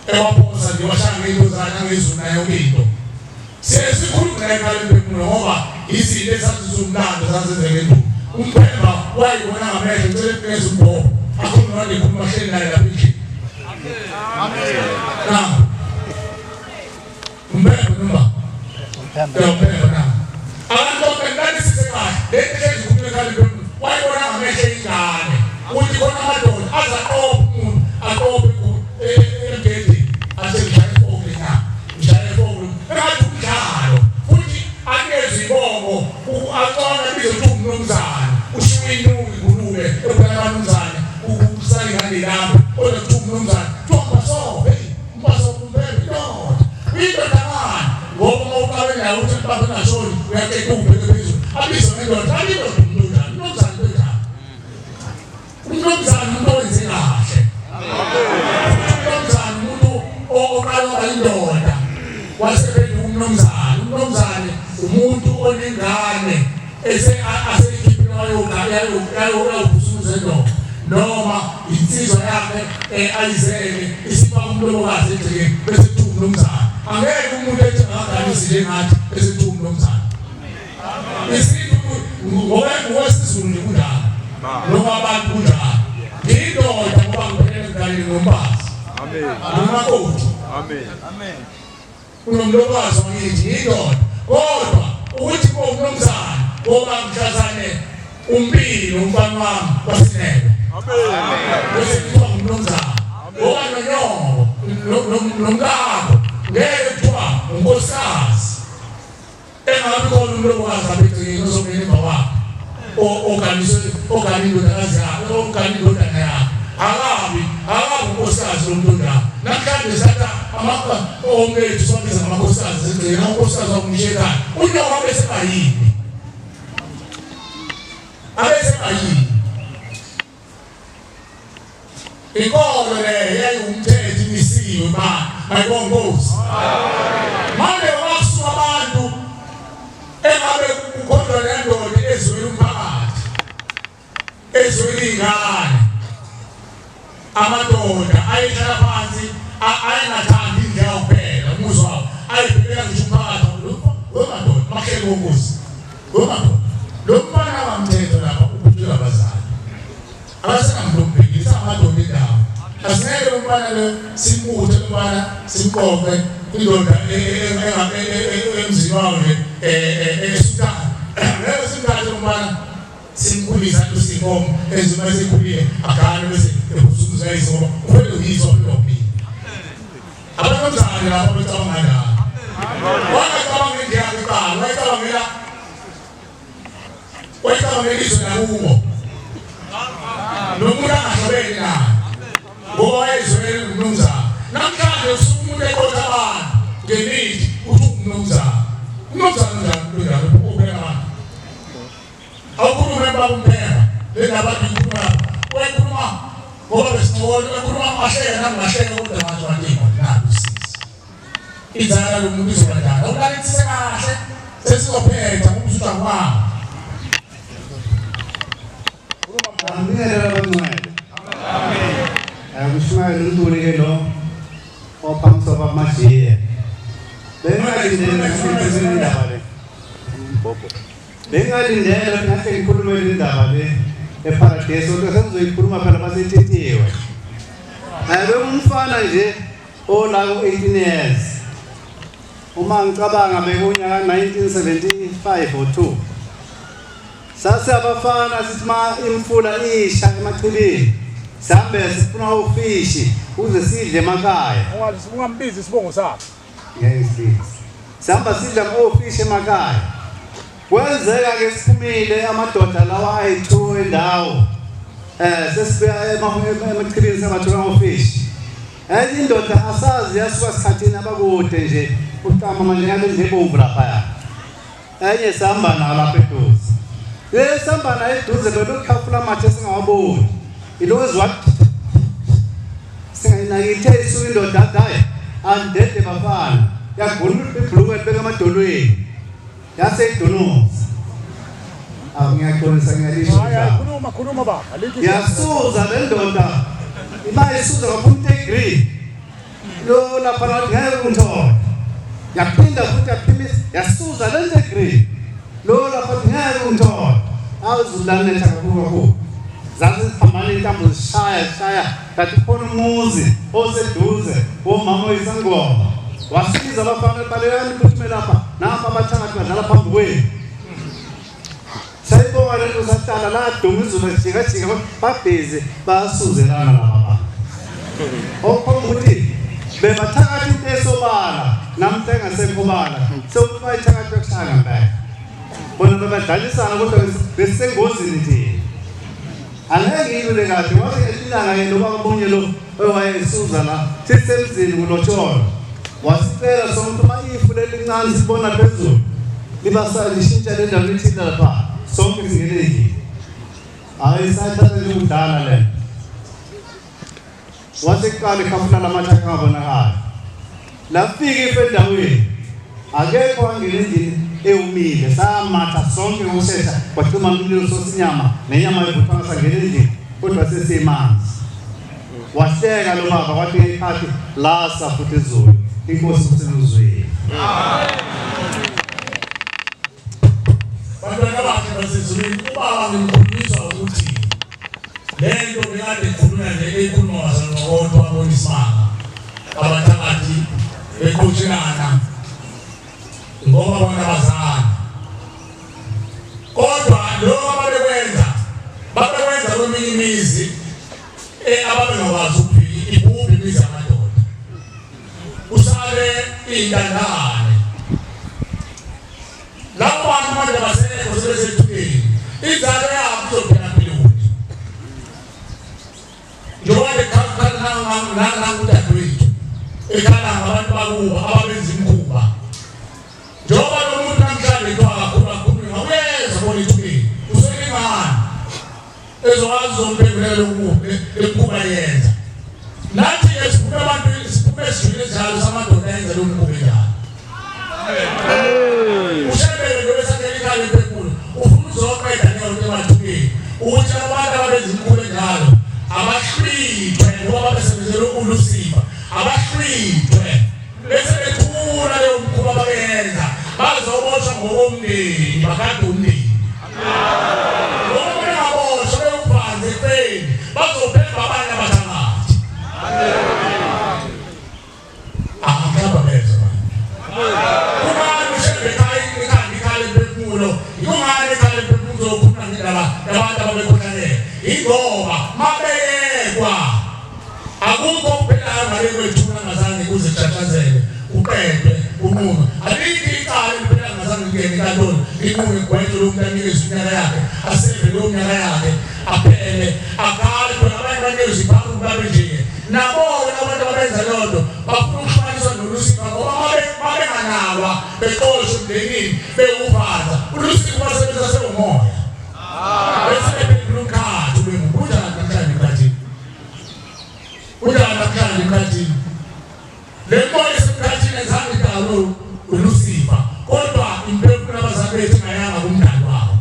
S10: ewaphosa nje washaya ngezozana ngezuna yonke into sesikhuluma ekhaya ephezulu ngoba izinto esazizumlando zasenzeke nto umphemba wayibona ngamehlo ngicela kunikeze umbhobho akhuluma ngekhuluma hleli naye lapha endlini amen umbhemba noma umbhemba na abantu bengani sisekahle lethi kuphela ekhaya wayibona ngamehlo ingane uthi khona amadoda azaqopha umuntu aqophe emgedeni asebishaya ifoni na ushaya ifoni engathi umdlalo futhi akezwe ibongo aqona bizothi umnumzana ushiwe inuki ngulube ebona umnumzana ukusali ngale lapho ona kuthi umnumzana thomba sobe umbaso kumbele no into tamani ngoba mawuqale nayo uthi baba ngashoni uyakeka ubheke phezulu abizo ngendoda alibe umnumzana umnumzana benjani umnumzana umuntu owenze kahle umnumzana umuntu oqala indoda wasebenza umnumzana umuntu onengane aseyikhiphe yayokusuza noma insizwa yakhe ayizele isiba umlobokazi endleleni bese kuthi umnumzana angeke umuntu ethi ngaganisi njengathi bese kuthi umnumzana isintu ngokwesizulu nje kunjalo noma abantu kunjalo ngiyindoda ngoba ngiphelele ngale ngombazi amen nomakoti amen unomlokazi wakithi yindoda kodwa ukuthi umnumzana ngoba mhlazane umpilo umfana wami wasinebe bese kuthiwa umnumzana ngoba nonyoko nomkakho ngeke kuthiwa unkosikazi engabe khona umlokazi abegcina uzongena emva wakhe okanye indodakazi yakhe okanye indodana yakhe akabi unkosikazi lomntwana namhlanje satha omnethu sobiza ngamakhosikazi zigcina unkosikazi wakumshekana unyoko abesebayini inkolo le yayumthetho imisiwe mayibongozi manje wakusuka abantu engabe ukhohlwa lendoda ezweni umphakathi ezweni ingane amadoda ayihlala phansi ayingathandi indlela kuphela umuzwa wawo ayibhekela ngisho umphakathi lo madoda mahleli wongozi lo madoda lo mfana wamthetho lapha ukutshela abazali abasengamlombekisa amadoda endawo asineke lo mfana lo simuthe lo mfana simqoqe indoda emzini wawo esutana leyo simthathe lo mfana simkhulisa lusikomo ezuma esekhulile agane bese ebusuza izoba ufike uyizwa lokho abantwana lapho becabanga ngala wacabanga ngendlela eqala wacabangela izwe lakubo nomuntu angahlobeli naye ngoba wayezwele umnumzana namhlanje usuke umuntu eqotha abantu ngemithi uthi umnumzana njani kulungana ukubeka abantu awukhulume baba umphela lendaba ikhuluma wekhuluma ngoba besinqola wekhuluma amahleke namahleke kodwa manje wadinga naku sisi izala lo muntu izobandana ubalethise kahle sesizophetha umsuka kwami
S15: Angela Banuel. Amen. Nuturi lo opang sopa masih. Dengar indera nanti ikulu merindabale. Para deso tu kan zoi ikulu mapala masih titiwa. Ada umfana je o lagu 18 years. Umang kabang amegunya 1975 or 2. Sasa abafana sithima imfula isha emachibini sambe sifuna ufishi uze sidle emakhaya
S3: ungambizi isibongo sakhe
S15: yes samba sidla ufishi emakhaya kwenzeka ke siphumile amadoda lawa ayithu endawo sesibuya emachibini sabathola ufishi indoda asazi yasuka sikhathini abakude nje uqama manje ngale ndebomvu lapha enye samba nalapha eduze samba na eduze lokukhafula mathe singawaboni ilozwa singayinakithe isuku indoda hayi andede bafana yagula ibhuluku ebeka amadolweni yaseyidonoza ngiyaqolisa ngiyalisho
S3: khuluma baba
S15: yasuza le ndoda imali isuza kaphuma degree lo lapha ngeke unthola yaphinda futhi yaphimisa yasuza le degree lo lapha ngeke unthola awuzulane kakhulu zazi siphambana intambo zishaya kathi khona umuzi oseduze omama oyisangoma wasiza abafana balelani ukuthi lapha napa abathakathi badlala phambi kwenu sayibona lento sahlala la dumu izulu jika babhezi basuzelana lapha okhomba ukuthi bebathakathi into esobala namhla engasekubala sokuthi bayithakathi yokushaya ngempela bona babadlalisana kodwa besengozini thina angeke ngiyile kahle wathi esilanga yena ubabonye lo owayisuza la sisemzini kulotsholo wasicela sonke uma ifu lelincane sibona phezulu libasalishintsha le ndawo ethile lapha sonke singeleki ayisathatha nje udala le waseqala ikhafula lamathaka ngabonakala lafika ife endaweni akekho wangena endlini ewumile samatha sonke ngokushesha kwacima umlilo sosinyama nenyama evuthwa ngasangena endlini kodwa sesimanzi wahleka lo baba kwathi ngekhathi lasa futhi izulu inkosi kusenuzweni
S10: bantwana bakhe basezulwini ubaba ngimkhulumisa ukuthi lento bekade ikhulunywa nje ekhulunywa wasanokotho abonisana abathakathi beqhutshelana ngoba bona bazana kodwa lokho babekwenza kweminye imizi ababengakwazi ukuphila ibuphi imizi yamadoda usale intandane lapho abantu manje basekho sebesethukeni inzalo yabo izophela philoni njengoba lekhala udadewethu ekhala ngabantu bakuba ababenza imikhuba njengoba lo muntu namhlanje kuthiwa kakhulu ngawuyeza bona ithukeni uselingani ezokwazi uzomphendulela imikhuba yenza nathi-ke sifuna abantu siphume esijulile njalo samadoda yenza lo mkhuba enjalo ushebele njengoba esakhela ikhaya emphefumulo ufuna uzoqeda leyonto emathukeni ukuthi abantu ababenza imikhuba enjalo abahlwithwe ngoba babesebenzele uLucifer abahlwithwe bese bethula leyo mkhuba abayenza bazoboshwa ngokomndeni bakade umndeni ngoba bengaboshwa beyuvanze ekufeni bazophemba abanye abathakathi akahlaba beza kumani ushembe ikhali emphefumulo yingani ikhali emphefumulo zokhuluma ngendaba yabantu ababekhohlanele ingoba mabeyekwa akukho kuphelayo ngale kwethuna ngazange kuze kushashazele uqedwe unqume alikho icala liphela ngazange ngene enkantolo inqume igwethe lomuntu anikeza iminyaka yakhe aseve leyo minyaka yakhe aphele akhale khona abanye banikeza ibhange babe nje nabo-ke abantu ababenza leyo nto bafuna ukuhlukaniswa noLucifer ngoba babenganawa beqoshwe emndenini bewuvaza uLucifer basebenzisa sewumoya bese bephendula umkhathi kunjani namhlanje emkhathini kunjani namhlanje emkhathini le moya esemkhathini ezange idalwe uLucifer kodwa imphefumulo abazali bethu ingayanga kumdali wabo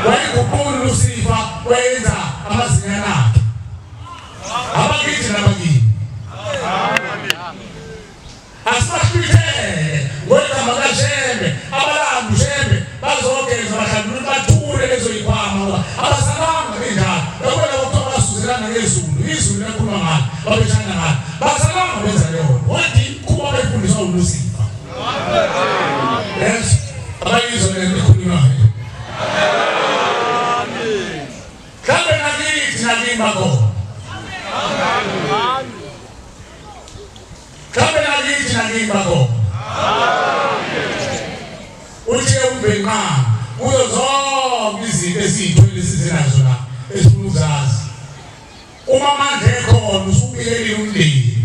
S10: wayiguqula uLucifer wayenza amazinyana akhe abakithi nabakini asibahlwithele ngegama kaShembe abalambi uShembe bazogeza bahlandule bathule lezoyikhwama ngoba abasalanga benjalo yabona kuthiwa basuzelana ngezulu izulu liyakhuluma ngalo babeshana ngalo basalanga benza leyo nto wathi kuba befundiswa uLucifer yes abayizwa lento ekhulunywayo mhlawumbe nakithi nakimba khona mhlawumbe nakithi nakimba khona uthi umbenqama kuzo zonke izinto eziyithwele esizenazo la esifuna uzazi uma manje ekhona usubiyelile umndeni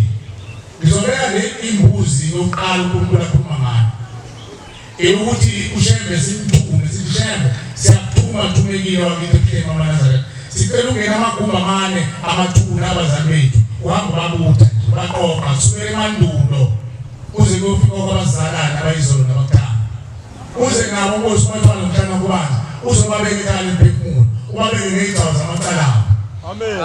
S10: ngizobeka le imbuzi yokuqala uNkulunkulu akhuluma ngayo ukuthi uShembe simthume siShembe siyakuthuma thumekile wakithi epheni amaNazaretha sicela ungena amagumba amane amathuna abazali bethu uhamba babutha baqoqa kusukela emandulo uze kuyofika kwabazalana abayizolo nabakhaya uze ngabo Nkosi umathwala umhlana kubanzi uzobabeka ekhaya emphefumulo ubabeke ngey'gcawu zamacalawo amen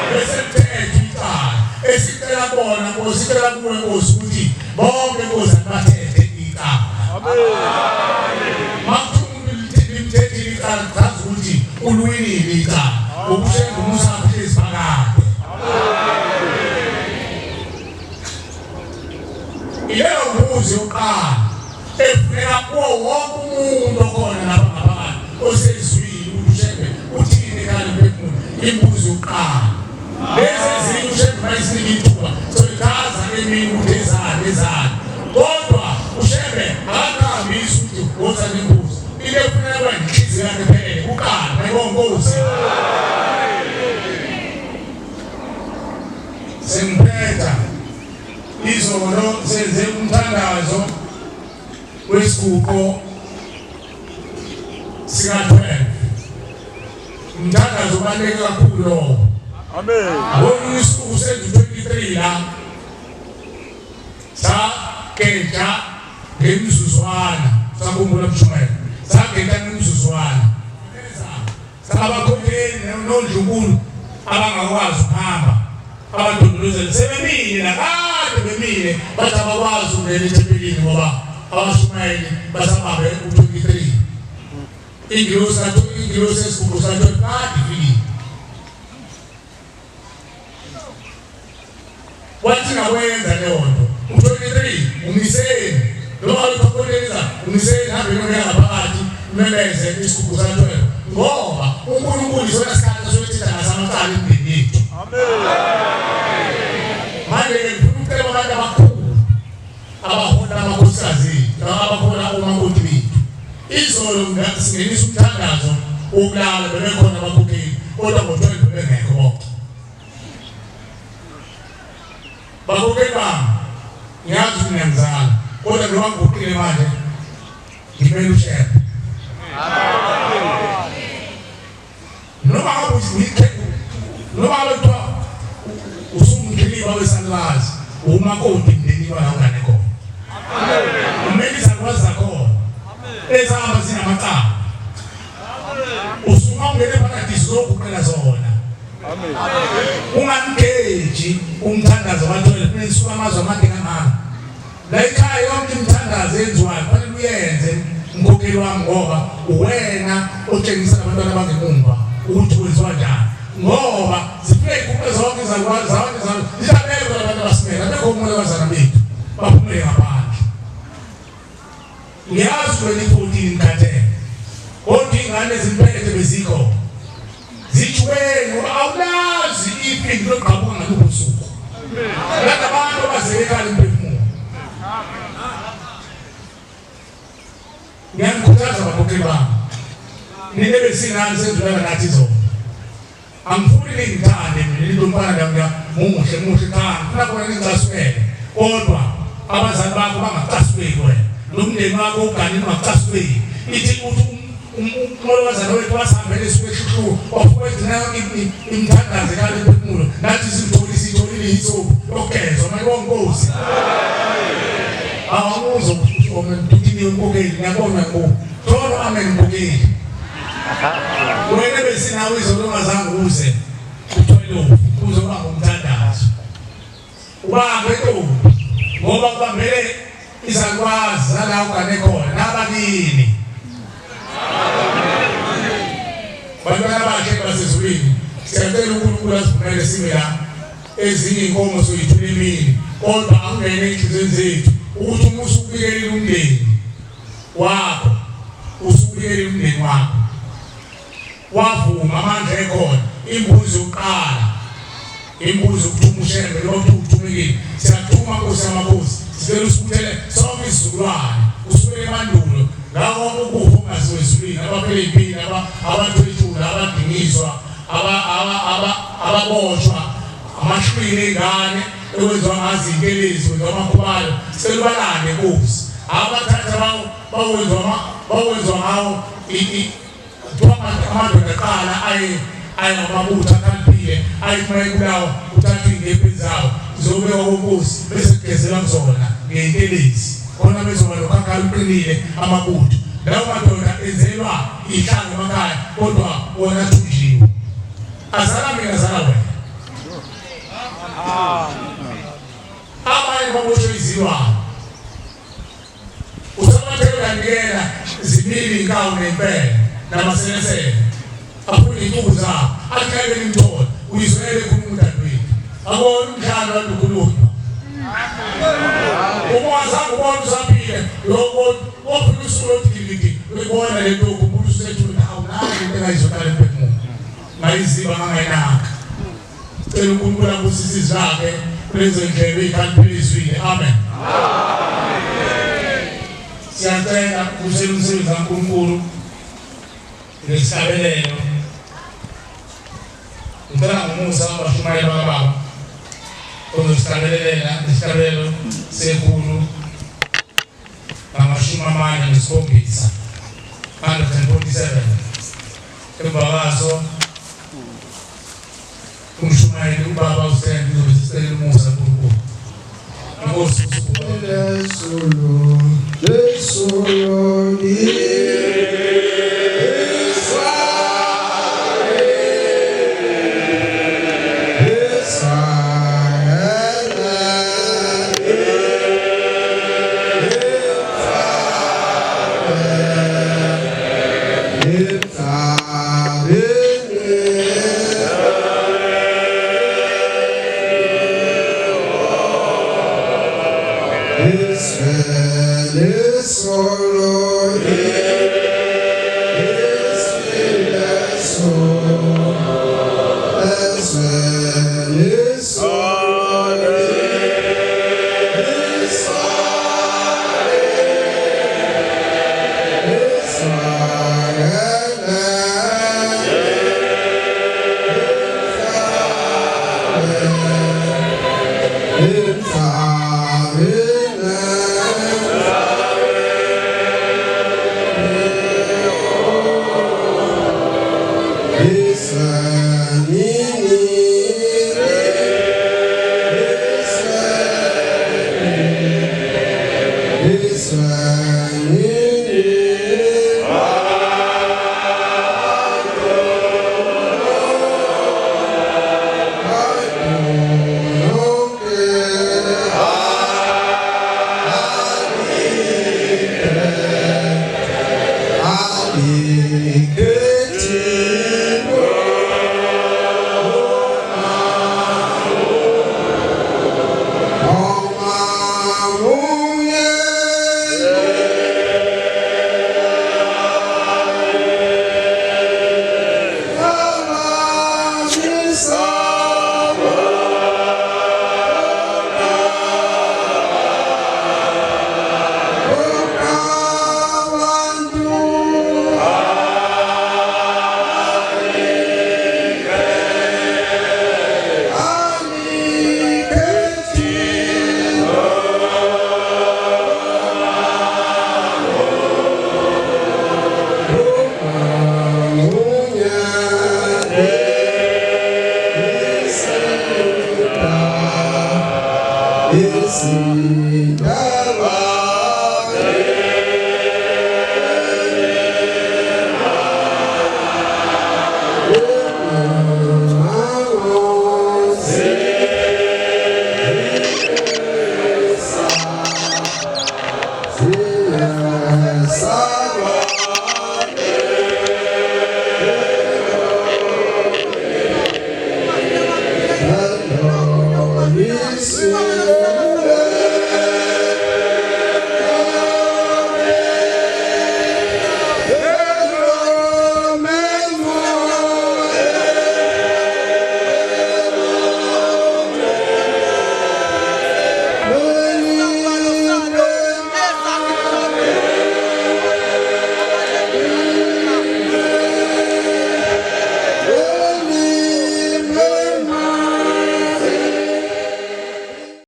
S10: bese mthetho icala esicela bona Nkosi sicela kuwe Nkosi ukuthi bonke Nkosi bathethe icala makuthumimthethile icala chaza ukuthi ulwinile icala ubuShembe umusapho hlezi phakade ileyo mbuzi yokuqala efuneka kuwo wonke umuntu okhona lapha ngaphakathi osezwini uShembe uthini ekhaya emphefumulo imbuzi yokuqala lezi ezinye uShembe bayisinika ithuba soyichaza emini ukuthi ezani kodwa uShembe akaqambisi ukuthi woza nembuzi ile kufuneka kwenhliziyo yakhe phele kuqala nayibonkosi semphetha izolo senze umthandazo wesigubho sika-12 umthandazo ubaluleke kakhulu lowo amen ngoba isigubu senzu-23 la sageda ngemzuzwana sakhumbula Mshumayela sageda ngemzuzwana sabakhokheli nondlunkulu abangakwazi ukuhamba abadondolozeli sebemile nakade bemile bathi abakwazi ukungena ethempelini ngoba abashumayeli basabambe u-23 ingilosi esikhulu sakade ifikile wathi ngakwenza leyo nto u-23 umiseni Lo alukholeza umsebenzi ngaphansi memeze isikhubu sathwele ngoba uNkulunkulu isona sikhathi sokuthi ngasamacala empilweni yethu. Amen. Manje ngifuna abantu abakhulu abahola amakhosikazi abahola umakoti bethu. Izolo ngasingenisa umthandazo wokulala bebekhona abakhokheli kodwa ngo-12 bengekho bonke. Bakhokheli bami ngiyazi ukuthi ngiyamzala kodwa noma ngiguqile manje ngimele ushephe. Noma ngabe uyikhethu noma ngabe usungidiliva wesanlazi umakoti mndeni wangane khona. Umeli zakwazi zakho ezihamba zinamacala. Usuma ungene phakathi sizoguqela zona. Ungamgeji umthandazo wathwele kunesuka amazwe amade kangaka. La ekhaya yonke imthandazo enziwayo kufanele uyenze mkhokheli wami ngoba wena otshengisa abantwana abangemumva ukuthi kwenziwa njani. Ngoba zifike kuqe zonke izalukwazi zisabele abantu abasimela bekho umoya wazana bethu baphumele ngaphandle. Ngiyazi wena 14 khathele kodwa ingane zimphethe bezikho zichweni ngoba awulazi iphindi loqhamuka ngalokho suku. Laba abantu bazelekala imphefumulo. Ngiyakhuthaza abakhokheli bami nine besingane sendlula nathi zona. Angifuni ngithande mina intombazana nami muhle cha ngifuna khona ngicasukele kodwa abazali bakho bangacasukeli wena nomndeni wakho ugani ungacasukeli ithi uthi umolwazana wethu wasihambele esikwehluhlu wafowethu imthandaze kale imphefumulo nathi sitholile yisopu yokugezwa mayibongozi. Awuzo ukuthoma ntutini yonkokeli ngiyabona ngo thono amen nkokeli. Wena besinawe izolo ngazange uze uthole uzoba ngumthandazo. Ubambe ntombi ngoba kubambele izalukwazi zala ugane khona nabakini. Bantwana bakhe basezulwini siyacela uNkulunkulu asivumele sibe la ezinye inkomo soyithula emini kodwa angene enhlizweni zethu ukuthi uma usubikelela umndeni wakho usubikelela umndeni wakho wavuma amandla ekhona imbuzi yokuqala imbuzi ukuthuma ushembe lokhu uthumekile siyathuma Nkosi yamakhosi sicela usibuthele sonke isizukulwane usubele emandulo ngawo ukufa ungaziwezulwini abaphele impilo abathwethula abadingiswa ababoshwa amashwini engane ekwenziwa ngazo intelezi kwenziwa amakhubalo sicela ubalande Nkosi abathatha bawenzwa ngawo amadoda aqala ayamabutha akhaliphile ayifuna kulawo uthatha ingephi zawo zobekwa koNkosi bese kugezela kuzona ngentelezi khona bezoba lokhakhali uqinile amabutho lawo madoda enzelwa ihlanga emakhaya kodwa wona thunjiwe azala mina azala wena. Abanye baboshwe izilwane usabathela ngiyela zibili inkawu nempela namaselesele afuna intuku zabo akhayele imthola uyizwele kumntadweni abona umdlalo walukhulunywa umwazangu ubona usaphile lokho ofika usulo thiliki ubona lento kumuntu usethu awunayo into engayizwakala emphefumulo ngayiziba ngangayinaka. Cela uNkulunkulu abusise izakhe kulezi ndlebe ikhaliphe izwile. Amen. Siyacela kusela umsebenzi kaNkulunkulu ngesabelelo ngicela ngomusa abashumayeli bakababa ozosabelelela isabelo sekhulu ngamashumi 147 emva kwaso umshumayeli ubaba usendi uzosicela umusa kaNkulunkulu. Inkosi lesolo Israel.
S16: Yes,